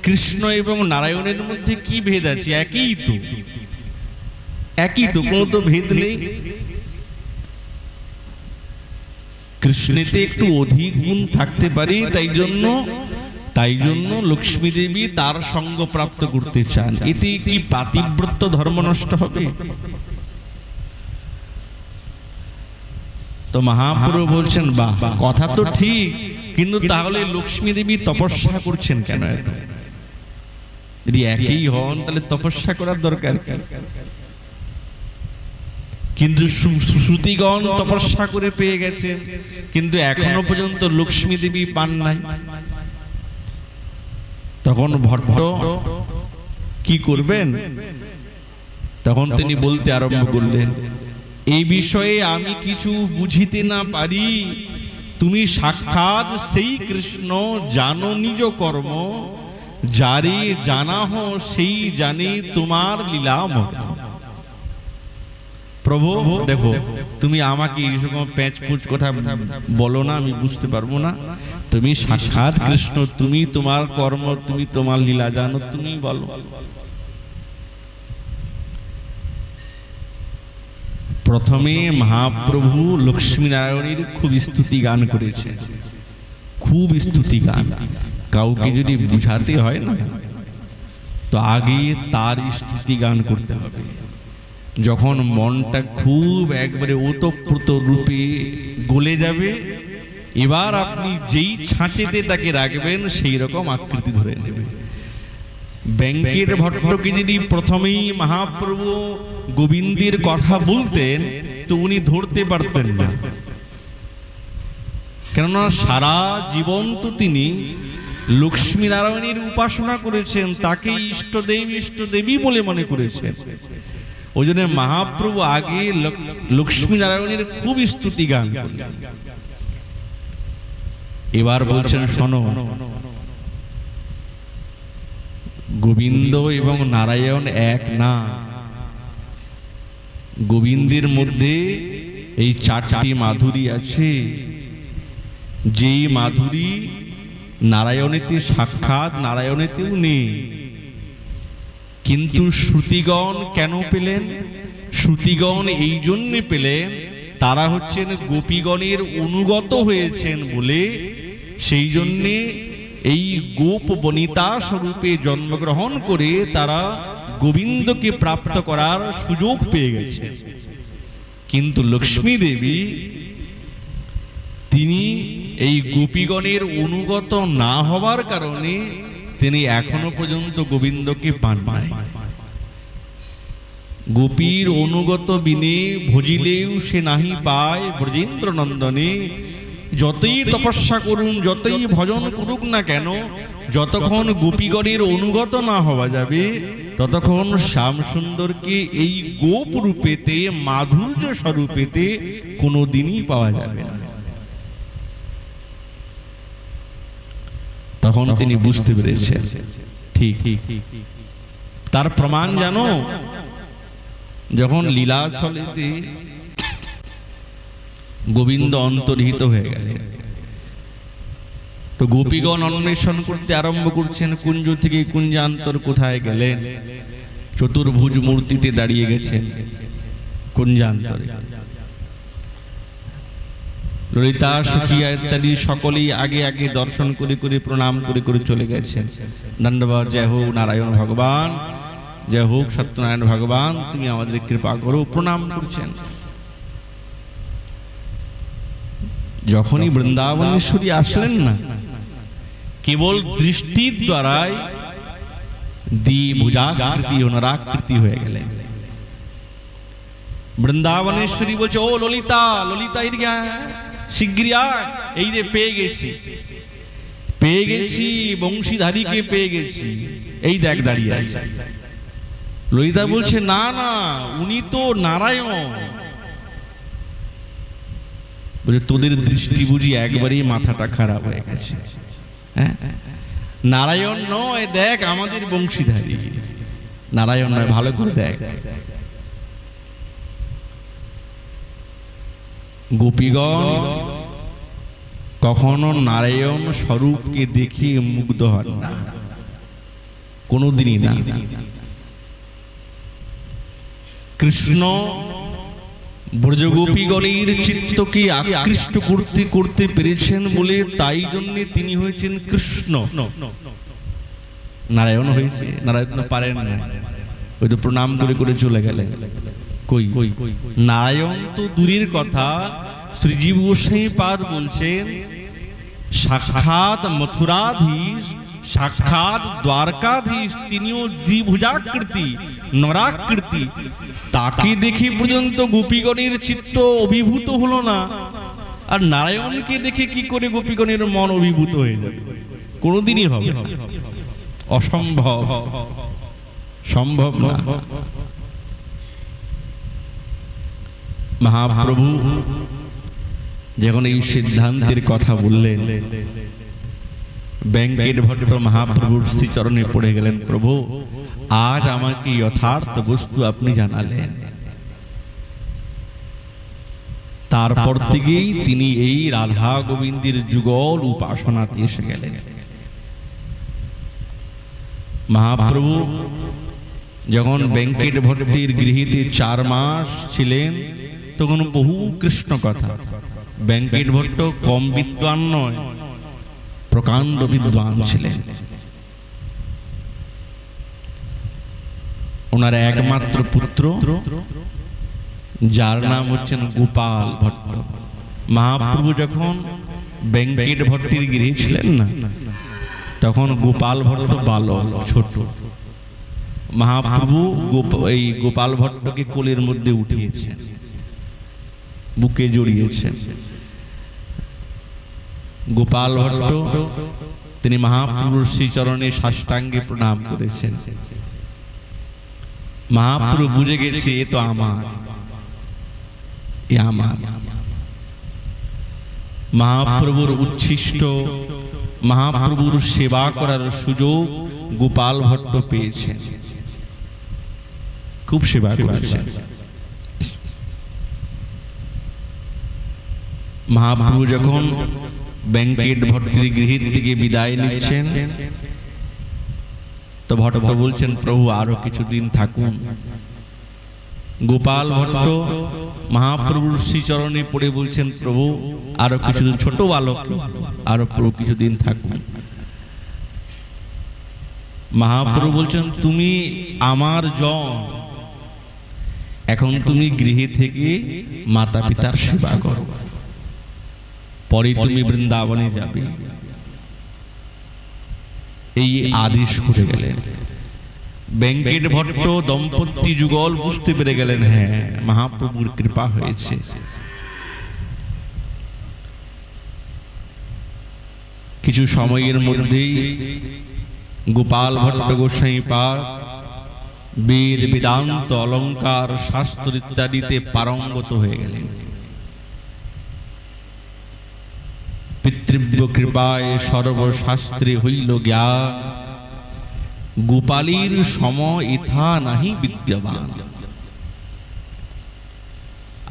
কৃষ্ণ এবং নারায়ণের মধ্যে কি ভেদ আছে? একই তো। একই তো, কোনো তো ভেদ নেই। কৃষ্ণেতে একটু অধিক গুণ থাকতে পারে, তাই জন্য লক্ষ্মী দেবী তার সঙ্গ প্রাপ্ত করতে চান। এতে কি পাতিব্রত্য ধর্ম নষ্ট হবে? তো মহাপ্রভু বলছেন, বাহ, কথা তো ঠিক, কিন্তু তাহলে লক্ষ্মী দেবী তপস্যা করছেন কেন এত? যদি একই হন তাহলে তপস্যা করার দরকার কি? কিন্তু শ্রুতিগণ তপস্যা করে পেয়ে গেছেন, কিন্তু এখনো পর্যন্ত লক্ষ্মী দেবী পান নাই। তখন ভট্ট কি করবেন? তখন তিনি বলতে আরম্ভ করলেন, এই বিষয়ে আমি কিছু বুঝিতে না পারি, তুমি সাক্ষাৎ সেই কৃষ্ণ, জানো নিজ কর্ম, যারে জানাহ সেই জানে তোমার লীলাম। প্রভু দেখো, তুমি আমাকে এইরকম প্যাঁচপুচ কথা বলো না, আমি বুঝতে পারবো না। তুমি সাক্ষাৎ কৃষ্ণ, তুমি তোমার কর্ম, তুমি তোমার লীলা জানো, তুমি বলো। প্রথমে মহাপ্রভু লক্ষ্মী নারায়ণের খুব স্তুতি গান করেছে, খুব স্তুতি গান। কাউকে যদি বুঝাতে হয় না, তো আগে তার স্তুতি গান করতে হবে। যখন মনটা খুব একবারে ওতপ্রোত রূপে গলে যাবে, এবার আপনি যেই ছাঁচেতে তাকে রাখবেন সেই রকম আকৃতি ধরে নেবে। ব্যাংকের ভট্টকে যদি প্রথমেই মহাপ্রভু গোবিন্দের কথা বলতেন, তো উনি ধরতে পারতেন না, কেননা সারা জীবন তো তিনি লক্ষ্মী নারায়ণের উপাসনা করেছেন, তাকে ইষ্টদেবী বলে মনে করেছেন। ওই জন্য মহাপ্রভু আগে লক্ষ্মী নারায়ণের খুব স্তুতি গান করলেন। এবার বলছেন, শোনো, গোবিন্দ এবং নারায়ণ এক না। গোবিন্দের মধ্যে এই 4টি মাধুরী আছে, যেই মাধুরী নারায়ণেতে সাক্ষাৎ নারায়ণেতেও নেই। কিন্তু শ্রুতিগণ কেন পেলেন? শ্রুতিগণ এই জন্য পেলেন, তারা হচ্ছেন গোপীগণের অনুগত হয়েছেন বলে, সেই জন্যে এই গোপ বনিতা স্বরূপে জন্মগ্রহণ করে তারা গোবিন্দকে প্রাপ্ত করার সুযোগ পেয়ে গেছে। কিন্তু লক্ষ্মী দেবী তিনি এই গোপীগণের অনুগত না হওয়ার কারণে তিনি এখনো পর্যন্ত গোবিন্দকে পান নাই। গোপীর অনুগত বিনে ভজিলেও সে নাহি পায় ব্রজেন্দ্র নন্দনে। যতই তপস্যা করুন, যতই ভজন করুক না কেন, যতক্ষণ গোপীগণের অনুগত না হওয়া যাবে, ততক্ষণ শ্যাম সুন্দরকে এই গোপ রূপেতে, মাধুর্য স্বরূপেতে কোনোদিনই পাওয়া যাবে না। তখন তিনি বুঝতে পেরেছেন, ঠিক। তার প্রমাণ জানো, যখন লীলাচলেতে গোবিন্দ অন্তর্হিত হয়ে গেলেন, তো গোপীগণ অন্বেষণ করতে আরম্ভ করছেন, কুঞ্জ থেকে কুঞ্জান্তর কোথায় গেলেন। চতুর্ভুজ মূর্তিতে দাঁড়িয়ে গেছেন কুঞ্জান্তরে। ললিতা, সখিয়া ইত্যাদি সকলেই আগে আগে দর্শন করে করে প্রণাম করে করে চলে গেছেন। দণ্ডবাদ, জয় হোক নারায়ণ ভগবান, জয় হোক সত্যনারায়ণ ভগবান, তুমি আমাদের কৃপা করো, প্রণাম করছেন। যখনই বৃন্দাবনেশ্বরী আসলেন না, কেবল দৃষ্টির দ্বারাই দ্বিভুজাকৃতি নরাকৃতি হয়ে গেলেন। বৃন্দাবনেশ্বরী বলছে, ও ললিতা, ললিতা এদিকে শিগগিরই আয়, এই যে পেয়ে গেছি বংশীধারীকে পেয়ে গেছি, এই দেখ দাঁড়িয়ে আছে। ললিতা বলছে, না না, উনি তো নারায়ণ। বলে, তোদের দৃষ্টি বুঝি একবারেই মাথাটা খারাপ হয়ে গেছে। হ্যাঁ, নারায়ণ নয়, দেখ আমাদের বংশীধারী। নারায়ণ নয়, ভালো করে দেখ। গোপীগণ কখনো নারায়ণ স্বরূপকে দেখে মুগ্ধ হন না, কোনোদিনই না। কৃষ্ণ ব্রজগোপীগণের চিত্তকে আকৃষ্ট করতে পেরেছেন বলে তাই জন্য তিনি হয়েছেন কৃষ্ণ। নারায়ণ হয়েছে, নারায়ণ পারেন না, ওই তো প্রণাম করে করে চলে গেলেন। কই নারায়ণ তো দূরের কথা, শ্রীজীব গোসাই পাদ বলছেন সাক্ষাৎ মথুরাধীশ, সাক্ষাৎ দ্বারকাধীশ, তিনিও দ্বিভুজাকৃতি নরাকৃতি, তাকে দেখে পর্যন্ত গোপীগণের চিত্ত অভিভূত হলো না, আর নারায়ণকে দেখে কি করে গোপীগণের মন অভিভূত হয়ে যাবে? কোনোদিনই হবে অসম্ভব, সম্ভব না। মহাপ্রভু যখন এই সিদ্ধান্তের কথা বললেন, বেঙ্কট ভট্ট মহাপ্রভুর শ্রীচরণে পড়ে গেলেন, প্রভু আজ আমাকে যথার্থ বস্তু আপনি জানালেন। তারপর থেকেই তিনি এই রাধা গোবিন্দের যুগল উপাসনাতে এসে গেলেন। মহাপ্রভু যখন বেঙ্কট ভট্টের গৃহীতে 4 মাস ছিলেন, তখন বহু কৃষ্ণ কথা। বেঙ্কট ভট্ট কম বিদ্বান নয়, প্রকাণ্ড বিদ্বান ছিলেন। ওনার একমাত্র পুত্র, যার নাম হচ্ছেন গোপাল ভট্ট। মহাপ্রভু যখন বেঙ্কট ভট্টের গৃহে ছিলেন না, তখন গোপাল ভট্ট বালক, ছোট। মহাপ্রভু এই গোপাল ভট্টকে কোলের মধ্যে উঠিয়েছেন, বুকে জড়িয়েছেন। গোপাল ভট্ট তিনি মহাপ্রভুর শ্রীচরণে সাষ্টাঙ্গে প্রণাম করেছেন। মহাপ্রভু বুঝে গেছে এ তো আমার, এ আমার। মহাপ্রভুর উচ্ছিষ্ট, মহাপ্রভুর সেবা করার সুযোগ গোপাল ভট্ট পেয়েছেন, খুব সেবা করেছেন। মহাপ্রভু যখন বেঙ্কট ভট্টের গৃহ থেকে বিদায় নিচ্ছেন, তো ভট্ট বলছেন, প্রভু আরো কিছুদিন থাকুন। গোপাল ভট্ট মহাপ্রভুর শ্রীচরণে পড়ে বলছেন, প্রভু আরো কিছুদিন, ছোট বালক, আরো প্রভু কিছুদিন থাকুন। মহাপ্রভু বলছেন, তুমি আমার জন, এখন তুমি গৃহে থেকে মাতা পিতার সেবা করো, পরে তুমি বৃন্দাবনে যাবে। এই আদেশ করে গেলেন। বেঙ্কট ভট্ট দম্পতি যুগল বুঝতে পেরে গেলেন, হ্যাঁ মহাপ্রভুর কৃপা হয়েছে। কিছু সময়ের মধ্যেই গোপাল ভট্ট গোসাই পাদ বেদ বেদান্ত অলঙ্কার শাস্ত্র ইত্যাদিতে পারঙ্গত হয়ে গেলেন। পিতৃব্য কৃপায় সর্বশাস্ত্রে হইল জ্ঞান, গোপালীর সম ইথা নাহি বিদ্যমান।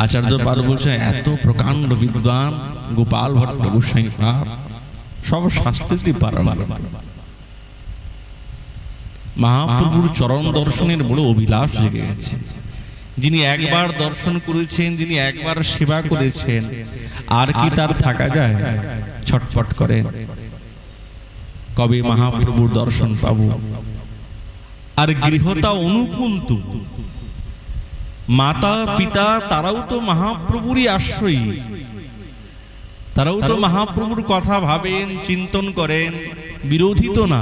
আচার্য পাদ বলছে, এত প্রকাণ্ড বিদ্বান গোপাল ভট্ট গোসাই পাদ, সব শাস্ত্রীতে পারঙ্গম। মহাপ্রভুর চরণ দর্শনের বড় অভিলাষ জেগে গেছে। যিনি একবার দর্শন করেছেন, যিনি একবার সেবা করেছেন, আর কি তার থাকা যায়? ছটফট করেন, কবে মহাপ্রভুর দর্শন পাবো। আর গৃহতা অনুকুন্তু, মাতা পিতা তারাও তো মহাপ্রভুরই আশ্রয়ী, তারাও তো মহাপ্রভুর কথা ভাবেন, চিন্তন করেন, বিরোধী তো না।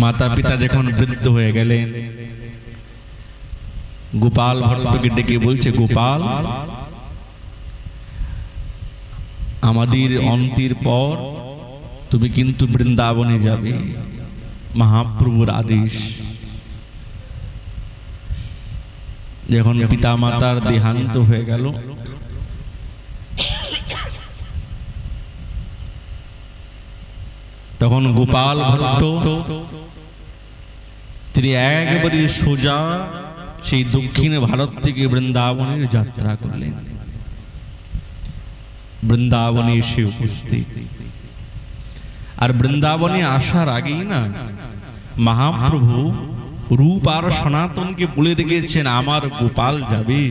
মাতা পিতা যখন বৃদ্ধ হয়ে গেলেন, গোপাল ভট্টকে ডেকে বলছে, গোপাল আমাদের অন্তের পর তুমি কিন্তু বৃন্দাবনে যাবে, মহাপ্রভুর আদেশ। যখন পিতা মাতার দেহান্ত হয়ে গেল, তখন গোপাল ভট্ট তিনি একবারে সোজা সেই দক্ষিণ ভারত থেকে বৃন্দাবনের যাত্রা করলেন। বৃন্দাবনে এসে উপস্থিত, আর বৃন্দাবনে আসার আগেই না মহাপ্রভু রূপ আর সনাতনকে বলে রেখেছেন আমার গোপাল যাবে,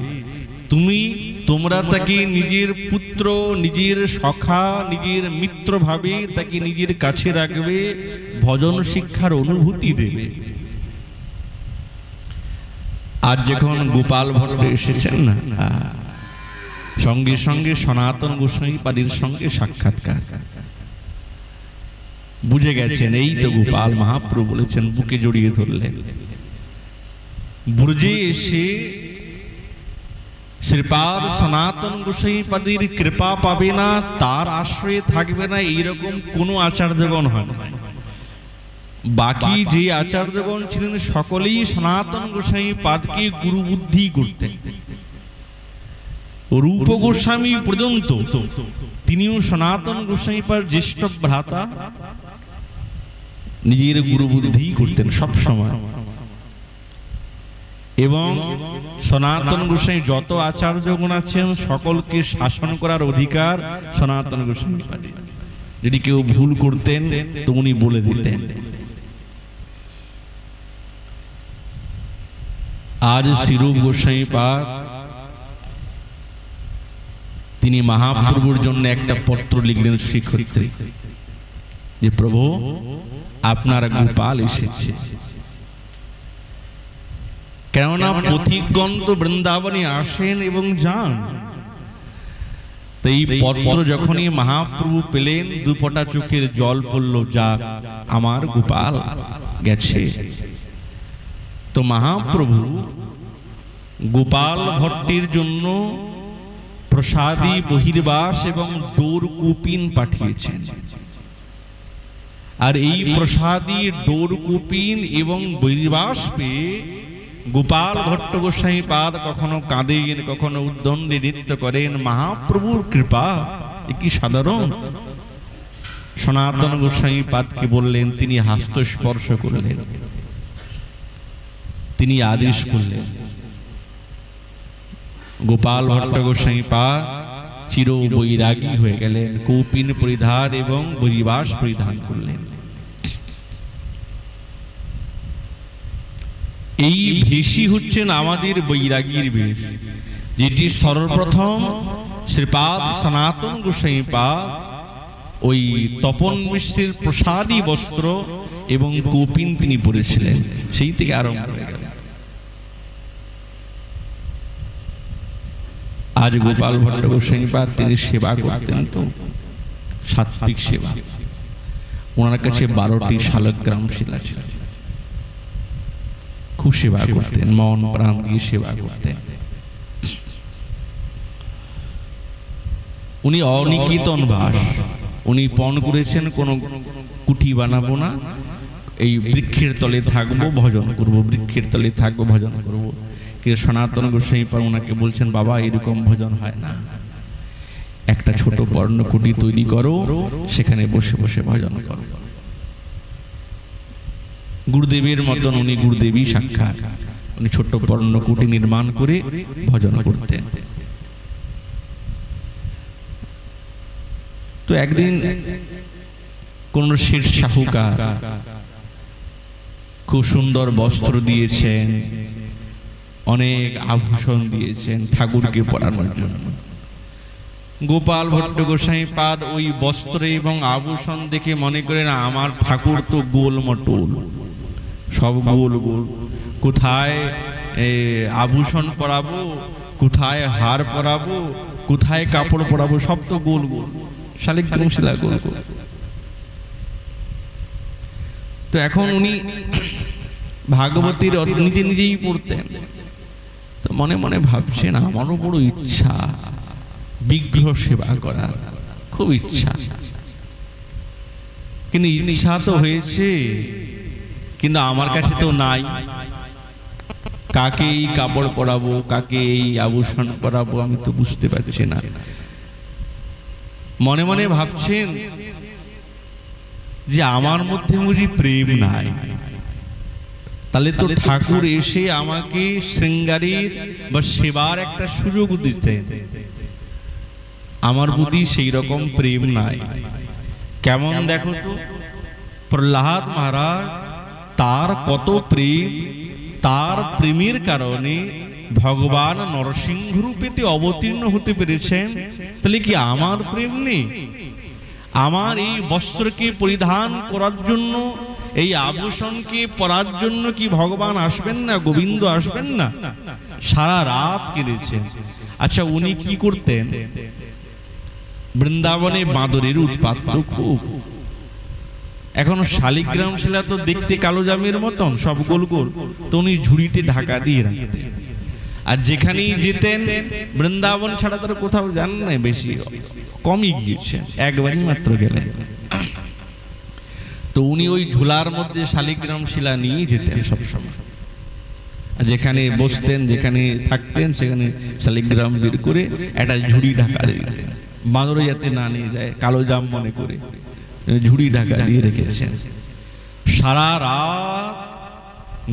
তোমরা তাকে নিজের পুত্র, নিজের সখা, নিজের মিত্র ভাবে তাকে নিজের কাছে রাখবে, ভজন শিক্ষার অনুভূতি দেবে। আজ যখন গোপাল ভট্ট এসেছেন না, সঙ্গে সঙ্গে সনাতন গোস্বামী পাদের সঙ্গে সাক্ষাৎকার, বুঝে গেছেন এই তো গোপাল। মহাপ্রভু বলেছেন, বুকে জড়িয়ে ধরলেন। ব্রজে এসে শ্রীপাদ সনাতন গোস্বামী পাদের কৃপা পাবে না, তার আশ্রয়ে থাকবে না, এইরকম কোন আচার্যগণ হয় না। বাকি যে আচার্যগণ ছিলেন সকলেই সনাতন গোস্বামী পাদকে গুরু বুদ্ধি করতেন। রূপ গোস্বামী পর্যন্ত তিনিও সনাতন গোস্বামী পাদ জ্যেষ্ঠ ভ্রাতা, নিজের গুরু বুদ্ধি করতেন সব সময়। এবং সনাতন গোস্বামী যত আচার্যগণ আছেন সকলকে শাসন করার অধিকার সনাতন গোস্বামী পাদের। যদি কেউ ভুল করতেন তো উনি বলে দিতেন। আজ শ্রীরূপ গোস্বামী পাদ তিনি মহাপ্রভুর জন্য একটা পত্র লিখলেন শ্রীক্ষেত্রে, যে প্রভু আপনার গোপাল এসেছে। কেননা পথিকগণ তো বৃন্দাবনে আসেন এবং যান, তো এই পত্র যখনই মহাপ্রভু পেলেন দুপটা চোখের জল পড়ল, যা আমার গোপাল গেছে। তো মহাপ্রভু গোপাল ভট্টের জন্য প্রসাদী বহির্বাস এবং ডোর কুপিন পাঠিয়েছেন। আর এই প্রসাদী ডোর কুপিন এবং বহির্বাস পেয়ে গোপাল ভট্ট গোস্বামী পাদ কখনো কাঁদেন, কখনো উদ্দণ্ডে নৃত্য করেন। মহাপ্রভুর কৃপা কি সাধারণ! সনাতন গোস্বামী পাদকে বললেন, তিনি হস্তস্পর্শ করলেন, তিনি আদেশ করলেন। গোপাল ভট্ট গোস্বামী পাদ চির বৈরাগী হয়ে গেলেন, কৌপিন পরিধান এবং বহির্বাস পরিধান করলেন। এই ভেষই হচ্ছেন আমাদের বৈরাগীর বেশ, যেটি সর্বপ্রথম শ্রীপাদ সনাতন গোস্বামী পাদ ওই তপন মিশ্রের প্রসাদী বস্ত্র এবং কৌপিন তিনি পরেছিলেন, সেই থেকে আরম্ভ হয়ে গেল। আজ গোপাল ভট্ট গোস্বামী পাদ তিনি সেবা করতেন, তো সাত্বিক সেবা। ওনার কাছে 12টি শালগ্রাম শিলা ছিল, খুব সেবা করতেন, মন প্রাণ দিয়ে সেবা করতেন। উনি অনিকেতন বাস, উনি পণ করেছেন কোন কুঠি বানাবো না, এই বৃক্ষের তলে থাকবো ভজন করব, বৃক্ষের তলে থাকবো ভজন করব। কিন্তু সনাতন গোস্বামী পাদ ওনাকে বলছেন, বাবা এরকম ভজন হয় না, একটা ছোট পর্ণকুটি তৈরি করো, সেখানে বসে বসে ভজন করো। গুরুদেবের মতন উনি গুরুদেবী সাক্ষাৎ, উনি ছোট্ট পর্ণকুটি নির্মাণ করে ভজন করতেন। তো একদিন কোন শেঠ শাহুকার খুব সুন্দর বস্ত্র দিয়েছেন, অনেক আভূষণ দিয়েছেন ঠাকুরকে পরানোর জন্য। গোপাল ভট্ট গোস্বামী পাদ ওই বস্ত্র এবং আভূষণ দেখে মনে করেন, আমার ঠাকুর তো গোল মটোল, সব গোল গোল, কোথায় আভূষণ পরাবো, কোথায় হার পরাবো, কোথায় কাপড় পরাবো, সব তো গোল গোল, শালিগ্রাম শিলা গোল গোল। তো এখন উনি ভাগবতীর নিজে নিজেই পড়তেন, তো মনে মনে ভাবছেন, আমারও বড় ইচ্ছা বিগ্রহ সেবা করার, খুব ইচ্ছা। কিন্তু ইচ্ছা তো হয়েছে, কিন্তু আমার কাছে তো নাই, কাকে এই কাপড় পরাবো, কাকে এই আভূষণ পরাবো, আমি তো বুঝতে পারছি না। মনে মনে ভাবছেন যে আমার মধ্যে বুঝি প্রেম নাই, তাহলে তো ঠাকুর এসে আমাকে শৃঙ্গারের বা সেবার একটা সুযোগ দিতেন। আমার বুদ্ধি সেই রকম প্রেম নাই। কেমন দেখো তো, প্রহ্লাদ মহারাজ, তার কত প্রেম তার প্রেমের কারণে ভগবান নরসিংহ রূপেতে অবতীর্ণ হতে পেরেছেন, তাহলে কি আমার প্রেম নেই? আমার এই বস্ত্রকে পরিধান করার জন্য, এই আভূষণকে পরার জন্য কি ভগবান আসবেন না, গোবিন্দ আসবেন না? সারা রাত কেঁদেছেন। আচ্ছা, উনি কি করতেন? বৃন্দাবনে বাঁদরের উৎপাত তো খুব। এখন শালিগ্রাম শিলা তো দেখতে কালো জামের মতন, সব গোল গোল, তো উনি ঝুড়িতে ঢাকা দিয়ে রাখতেন। আর যেখানেই যেতেন, বৃন্দাবন ছাড়া তারা কোথাও যান না, বেশি কমই গিয়েছেন, একবারই মাত্র গেলেন। তো উনি ওই ঝুলার মধ্যে শালিগ্রাম শিলা নিয়ে যেতেন সবসময়। যেখানে বসতেন, যেখানে থাকতেন, সেখানে শালিগ্রাম বের করে একটা ঝুড়ি ঢাকা দিয়ে দিতেন, বাঁদরে যাতে না নিয়ে যায়, কালো জাম মনে করে ঝুড়ি ঢাকা দিয়ে রেখেছেন। সারা রাত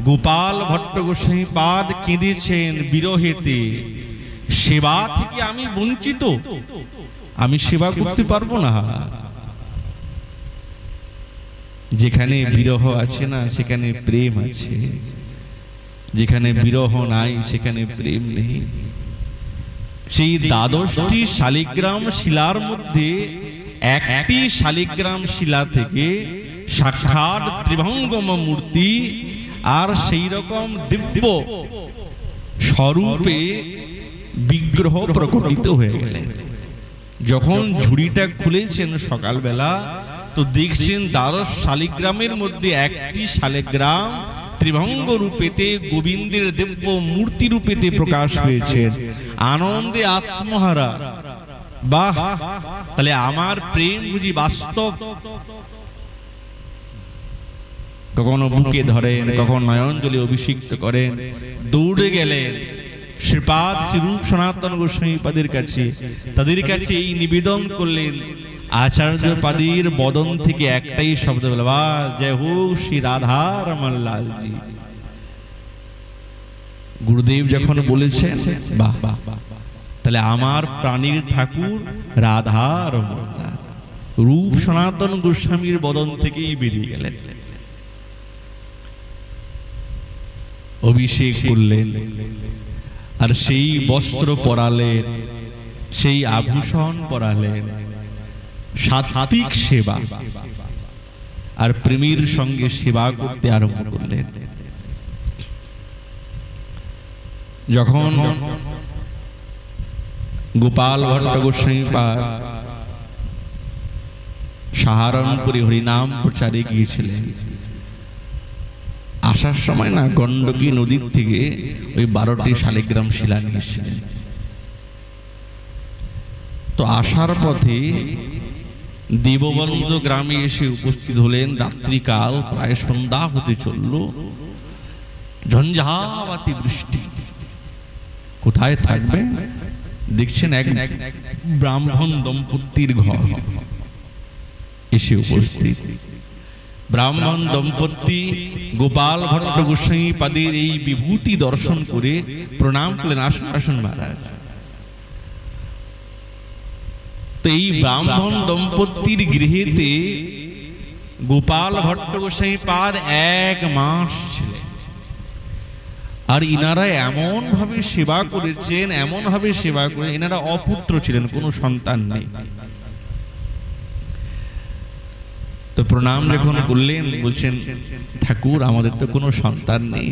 গোপাল ভট্ট গোস্বামী পাদ কেঁদেছেন বিরহেতে, সেবা থেকে আমি বঞ্চিত, আমি সেবা করতে পারবো না। যেখানে বিরহ আছে না, সেখানে প্রেম আছে, যেখানে বিরহ নাই, সেখানে প্রেম নেই। সেই 12টি শালিগ্রাম শিলার মধ্যে একটি শালিগ্রাম শিলা থেকে সাক্ষাৎ ত্রিভঙ্গম মূর্তি আর সেই রকম দিব্য স্বরূপে বিগ্রহ প্রকটিত হয়ে গেলেন। যখন ঝুড়িটা খুলেছেন সকালবেলা, তো দেখছেন 12 শালিগ্রামের মধ্যে একটি শালিগ্রাম ত্রিভঙ্গ রূপেতে গোবিন্দের দিব্য মূর্তি রূপেতে প্রকাশ হয়েছে। আনন্দে আত্মহারা, বাহ, তাহলে আমার প্রেম বুঝি বাস্তব। কখনো বুকে ধরেন, কখনো নয়নজলে অভিষিক্ত করেন, দৌড়ে গেলেন শ্রীপাদ শ্রীরূপ সনাতন গোস্বামী পাদের কাছে, তাদের কাছে এই নিবেদন করলেন। আচার্য পাদের বদন থেকে একটাই শব্দ বলে, বাহ, জয় হোক শ্রী রাধা রমন লালজি। গুরুদেব যখন বলেছেন, বাহ বাহ, তাহলে আমার প্রাণীর ঠাকুর রাধা রমন লাল রূপ সনাতন গোস্বামীর বদন থেকেই বেরিয়ে গেলেন। অভিষেক করলেন, আর সেই বস্ত্র পরালেন, সেই আভূষণ পরালেন, সাত্বিক সেবা আর প্রেমের সঙ্গে সেবা করতে আরম্ভ করলেন। যখন গোপাল ভট্ট গোস্বামী পাদ সাহারনপুরে হরিনাম প্রচারে গিয়েছিলেন, আসার সময় না গণ্ডকী নদীর থেকে ওই 12টি শালিগ্রাম শিলা নিয়েছিলেন। তো আসার পথে দেববন্ধ গ্রামে এসে উপস্থিত হলেন। রাত্রিকাল, প্রায় সন্ধ্যা হতে চলল, ঝঞ্ঝাবাতি বৃষ্টি। কোথায় থাকবে? দেখছেন এক ব্রাহ্মণ দম্পতির ঘর এসে উপস্থিত। ব্রাহ্মণ দম্পতি গোপাল ভট্ট গোস্বামী পাদের এই বিভূতি দর্শন করে প্রণাম করলেন, আসুন আসুন মহারাজ। তো এই ব্রাহ্মণ দম্পতির গৃহেতে গোপাল ভট্ট গোস্বামী পাদ 1 মাস ছিলেন। আর ইনারা এমন ভাবে সেবা করেছেন, এমন ভাবে সেবা করে, এনারা অপুত্র ছিলেন, কোনো সন্তান নেই। তো প্রণাম যখন করলেন, বলছেন, ঠাকুর আমাদের তো কোনো সন্তান নেই।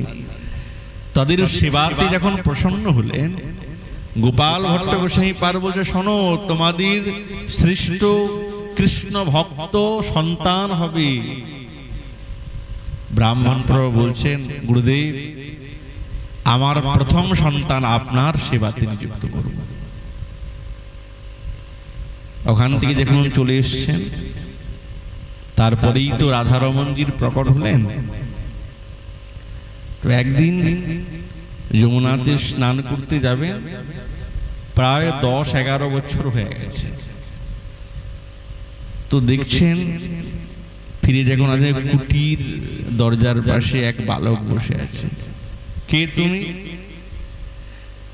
তাদের সেবাতে যখন প্রসন্ন হলেন, গোপাল ভট্ট গোস্বামী পাদ বলছে, শোনো, তোমাদের শ্রেষ্ঠ কৃষ্ণ ভক্ত সন্তান হবে। ব্রাহ্মণ প্রভু বলছেন, গুরুদেব, আমার প্রথম সন্তান আপনার সেবাতে নিযুক্ত করব। ওখান থেকে যখন চলে এসছেন, তারপরেই তো রাধারমণজির প্রকট হলেন। তো একদিন যমুনাতে স্নান করতে যাবেন, প্রায় 10-11 বছর হয়ে গেছে। তো দেখছেন ফিরে যখন কুটির দরজার পাশে এক বালক বসে আছে। কে তুমি?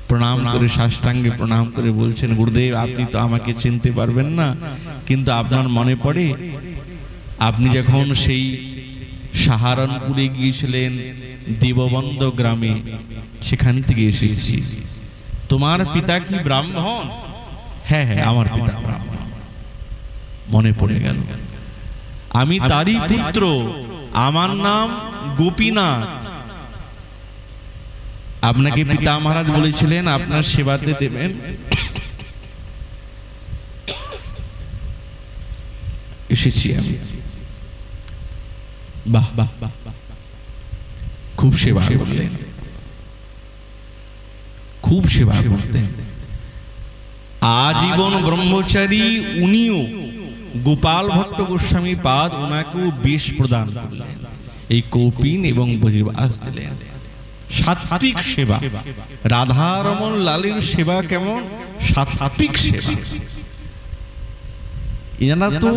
প্রণাম করে, সাষ্টাঙ্গে প্রণাম করে বলছেন, গুরুদেব, আপনি তো আমাকে চিনতে পারবেন না, কিন্তু আপনার মনে পড়ে আপনি যখন সেই সাহারনপুরে গিয়েছিলেন দেববন্ধ গ্রামে, সেখান থেকে এসেছি। তোমার পিতা কি ব্রাহ্মণ? হ্যাঁ হ্যাঁ, আমার পিতা ব্রাহ্মণ। মনে পড়ে গেল, আমি তারই পুত্র, আমার নাম গোপীনাথ। আপনাকে পিতা মহারাজ বলেছিলেন আপনার সেবাতে দেবেন। এসেছি আমি। বাহ বাহ বাহ, খুব সেবা করলেন, খুব সেবা করতেন। আজীবন ব্রহ্মচারী উনিও, গোপাল ভট্ট গোস্বামী পাদ ওনাকেও বেশ প্রদান করলেন, এই কৌপিন এবং বহির্বাস দিলেন। সাত্বিক সেবা, রাধারমণ লালের সেবা কেমন? সাত্বিক সেবা। এনারা তো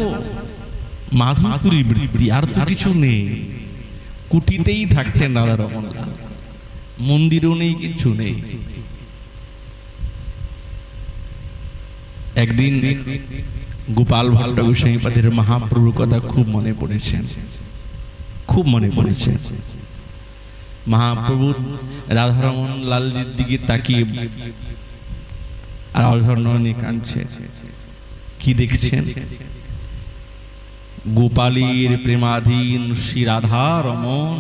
মাধুপুরী বৃত্তি, আর তো কিছু নেই। কুটিতেই থাকতেন রাধারমণ লাল, মন্দিরও নেই, কিছু নেই। একদিন গোপাল ভট্ট গোস্বামী পাদের মহাপ্রভুর কথা খুব মনে পড়েছেন, খুব মনে পড়েছে। মহাপ্রভু রাধারমণ লালের দিকে তাকিয়ে আর অঝরনয়নে কাঁদছেন। কি দেখছেন? গোপালীর প্রেমাধীন শ্রী রাধারমণ,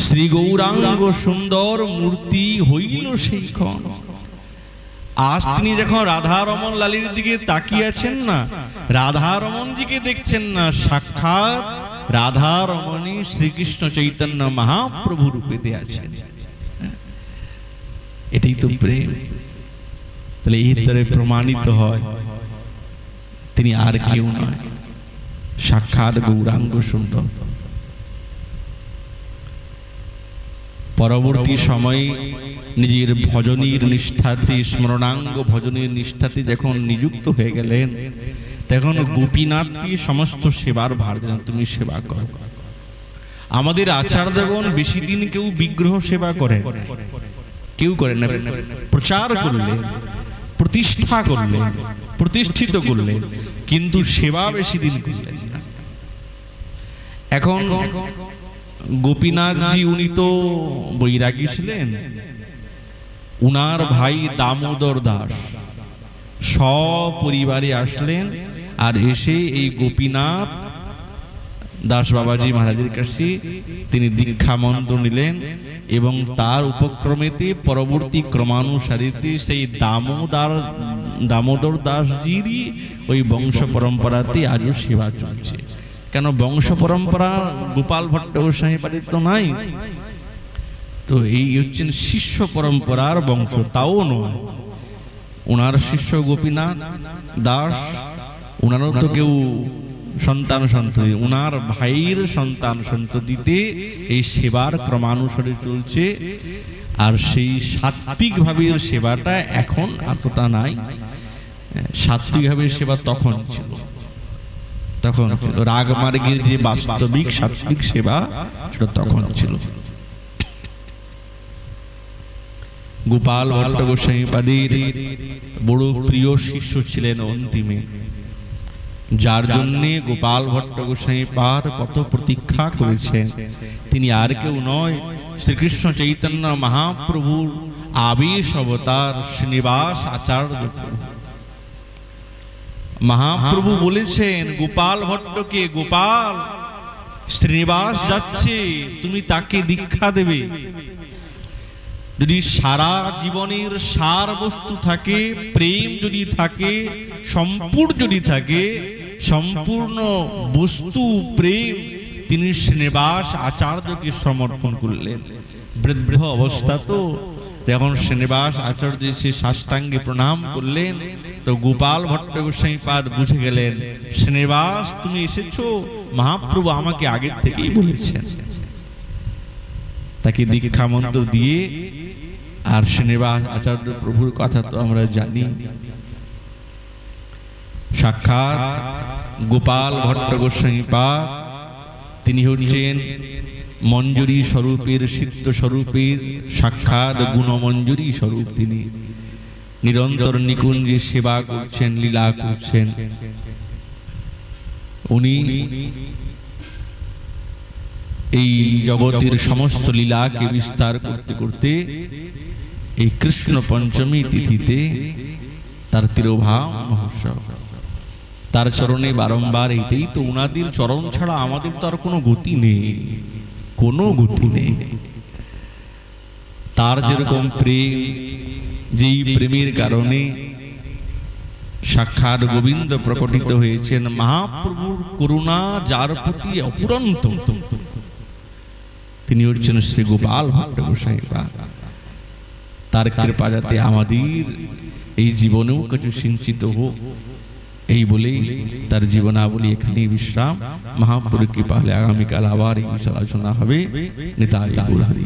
শ্রী গৌরাঙ্গ সুন্দর মূর্তি হইল সেইক্ষণ। আজ তিনি যখন রাধারমণ লালের দিকে তাকিয়ে আছেন না, রাধারমণজিকে দেখছেন না, সাক্ষাৎ রাধারমণী শ্রীকৃষ্ণ চৈতন্য মহাপ্রভু রূপেতে আছেন। এটাই তো প্রেম। তাহলে এই তরে প্রমাণিত হয় তিনি আর কেউ নয়, সাক্ষাৎ গৌরাঙ্গ সুন্দর। পরবর্তী সময়ে নিজের ভজনীর নিষ্ঠাতে, স্মরণাঙ্গ ভজনীর নিষ্ঠাতে যখন নিযুক্ত হয়ে গেলেন, তখন গোপীনাথকে সমস্ত সেবার ভার দিলেন, তুমি সেবা করো। আমাদের আচার্যগণ বেশি দিন কেউ বিগ্রহ সেবা করেন, কেউ করেন না। প্রচার করলেন, প্রতিষ্ঠা করলেন, প্রতিষ্ঠিত করলেন, কিন্তু সেবা বেশি দিন করলেন না। এখন গোপীনাথজি উনি তো বৈরাগী ছিলেন। উনার ভাই দামোদর দাস সপরিবারে আসলেন, আর এসে এই গোপীনাথ দাস বাবাজি মহারাজের কাছে তিনি দীক্ষা মন্ত্র নিলেন, এবং তার উপক্রমেতে পরবর্তী ক্রমানুসারিতে সেই দামোদর দাসজিরই ওই বংশ পরম্পরাতে আজও সেবা চলছে। কেন বংশ পরম্পরা গোপাল ভট্ট গোস্বামী পাদের তো নাই, তো এই হচ্ছেন শিষ্য পরম্পরার বংশ। তাও নয়, ওনার শিষ্য গোপীনাথ দাস, ওনারও তো কেউ সন্তান সন্ততি, ওনার ভাইয়ের সন্তান সন্ততিতে এই সেবার ক্রমানুসারে চলছে। আর সেই সাত্বিক ভাবের সেবাটা এখন এতটা নাই, সাত্বিক ভাবের সেবা তখন ছিল। তখন রাগমার্গের যে বাস্তবিক সাত্বিক সেবা সেটা তখন ছিল। গোপাল ভট্ট গোস্বামী পাদের বড় প্রিয় শিষ্য ছিলেন অন্তিমে, যার জন্য গোপাল ভট্ট গোস্বামী পাদ কত প্রতীক্ষা করেছেন। তিনি আর কেউ নয়, শ্রীকৃষ্ণ চৈতন্য মহাপ্রভুর আবেশ অবতার শ্রীনিবাস আচার্য। মহাপ্রভু বলেছেন গোপাল ভট্টকে, গোপাল শ্রীনিবাস যাচ্ছে, তুমি তাকে দীক্ষা দেবে। যদি সারা জীবনের সার বস্তু থাকে, প্রেম যদি থাকে, সম্পূর্ণ যদি থাকে, সম্পূর্ণ বস্তু প্রেম তিনি শ্রীনিবাস আচার্যকে সমর্পণ করলেন। বৃদ্ধ অবস্থা তো, যখন শ্রীনিবাস আচার্য সে সাষ্টাঙ্গে প্রণাম করলেন, তো গোপাল ভট্ট গোস্বামী পাদ বুঝে গেলেন শ্রীনিবাস তুমি এসেছো, মহাপ্রভু আমাকে আগের থেকেই বলেছেন। তাকে দীক্ষা মন্ত্র দিয়ে, আর শ্রীনিবাস আচার্য প্রভুর কথা তো আমরা জানি, সাক্ষাৎ গোপাল ভট্ট গোস্বামী পাদ তিনি হচ্ছেন মঞ্জুরি স্বরূপের, সিদ্ধ স্বরূপের সাক্ষাৎ গুণমঞ্জুরি স্বরূপ। তিনি নিরন্তর নিকুঞ্জে সেবা করছেন, লীলা করছেন। উনি এই জগতের সমস্ত লীলাকে বিস্তার করতে করতে এই কৃষ্ণ পঞ্চমী তিথিতে তার তিরোভাব মহোৎসব, তার চরণে বারংবার, এটাই তো উনাদের চরণ ছাড়া আমাদের তো আর কোনো গতি নেই, কোনো গতি নেই। তার যেরকম প্রেম, যেই প্রেমের কারণে সাক্ষাৎ গোবিন্দ প্রকটিত হয়েছেন, মহাপ্রভুর করুণা যার প্রতি অপুরন্ত, তিনি হচ্ছেন শ্রী গোপাল ভট্ট গোসাই। তার কৃপা যাতে আমাদের এই জীবনেও কিছু সিঞ্চিত হোক, এই বলেই তার জীবনাবলী এখানে বিশ্রাম। মহাপ্রভুর কৃপা হলে আগামীকাল আবার এই বিষয় আলোচনা হবে। নিতাই গৌর হরি।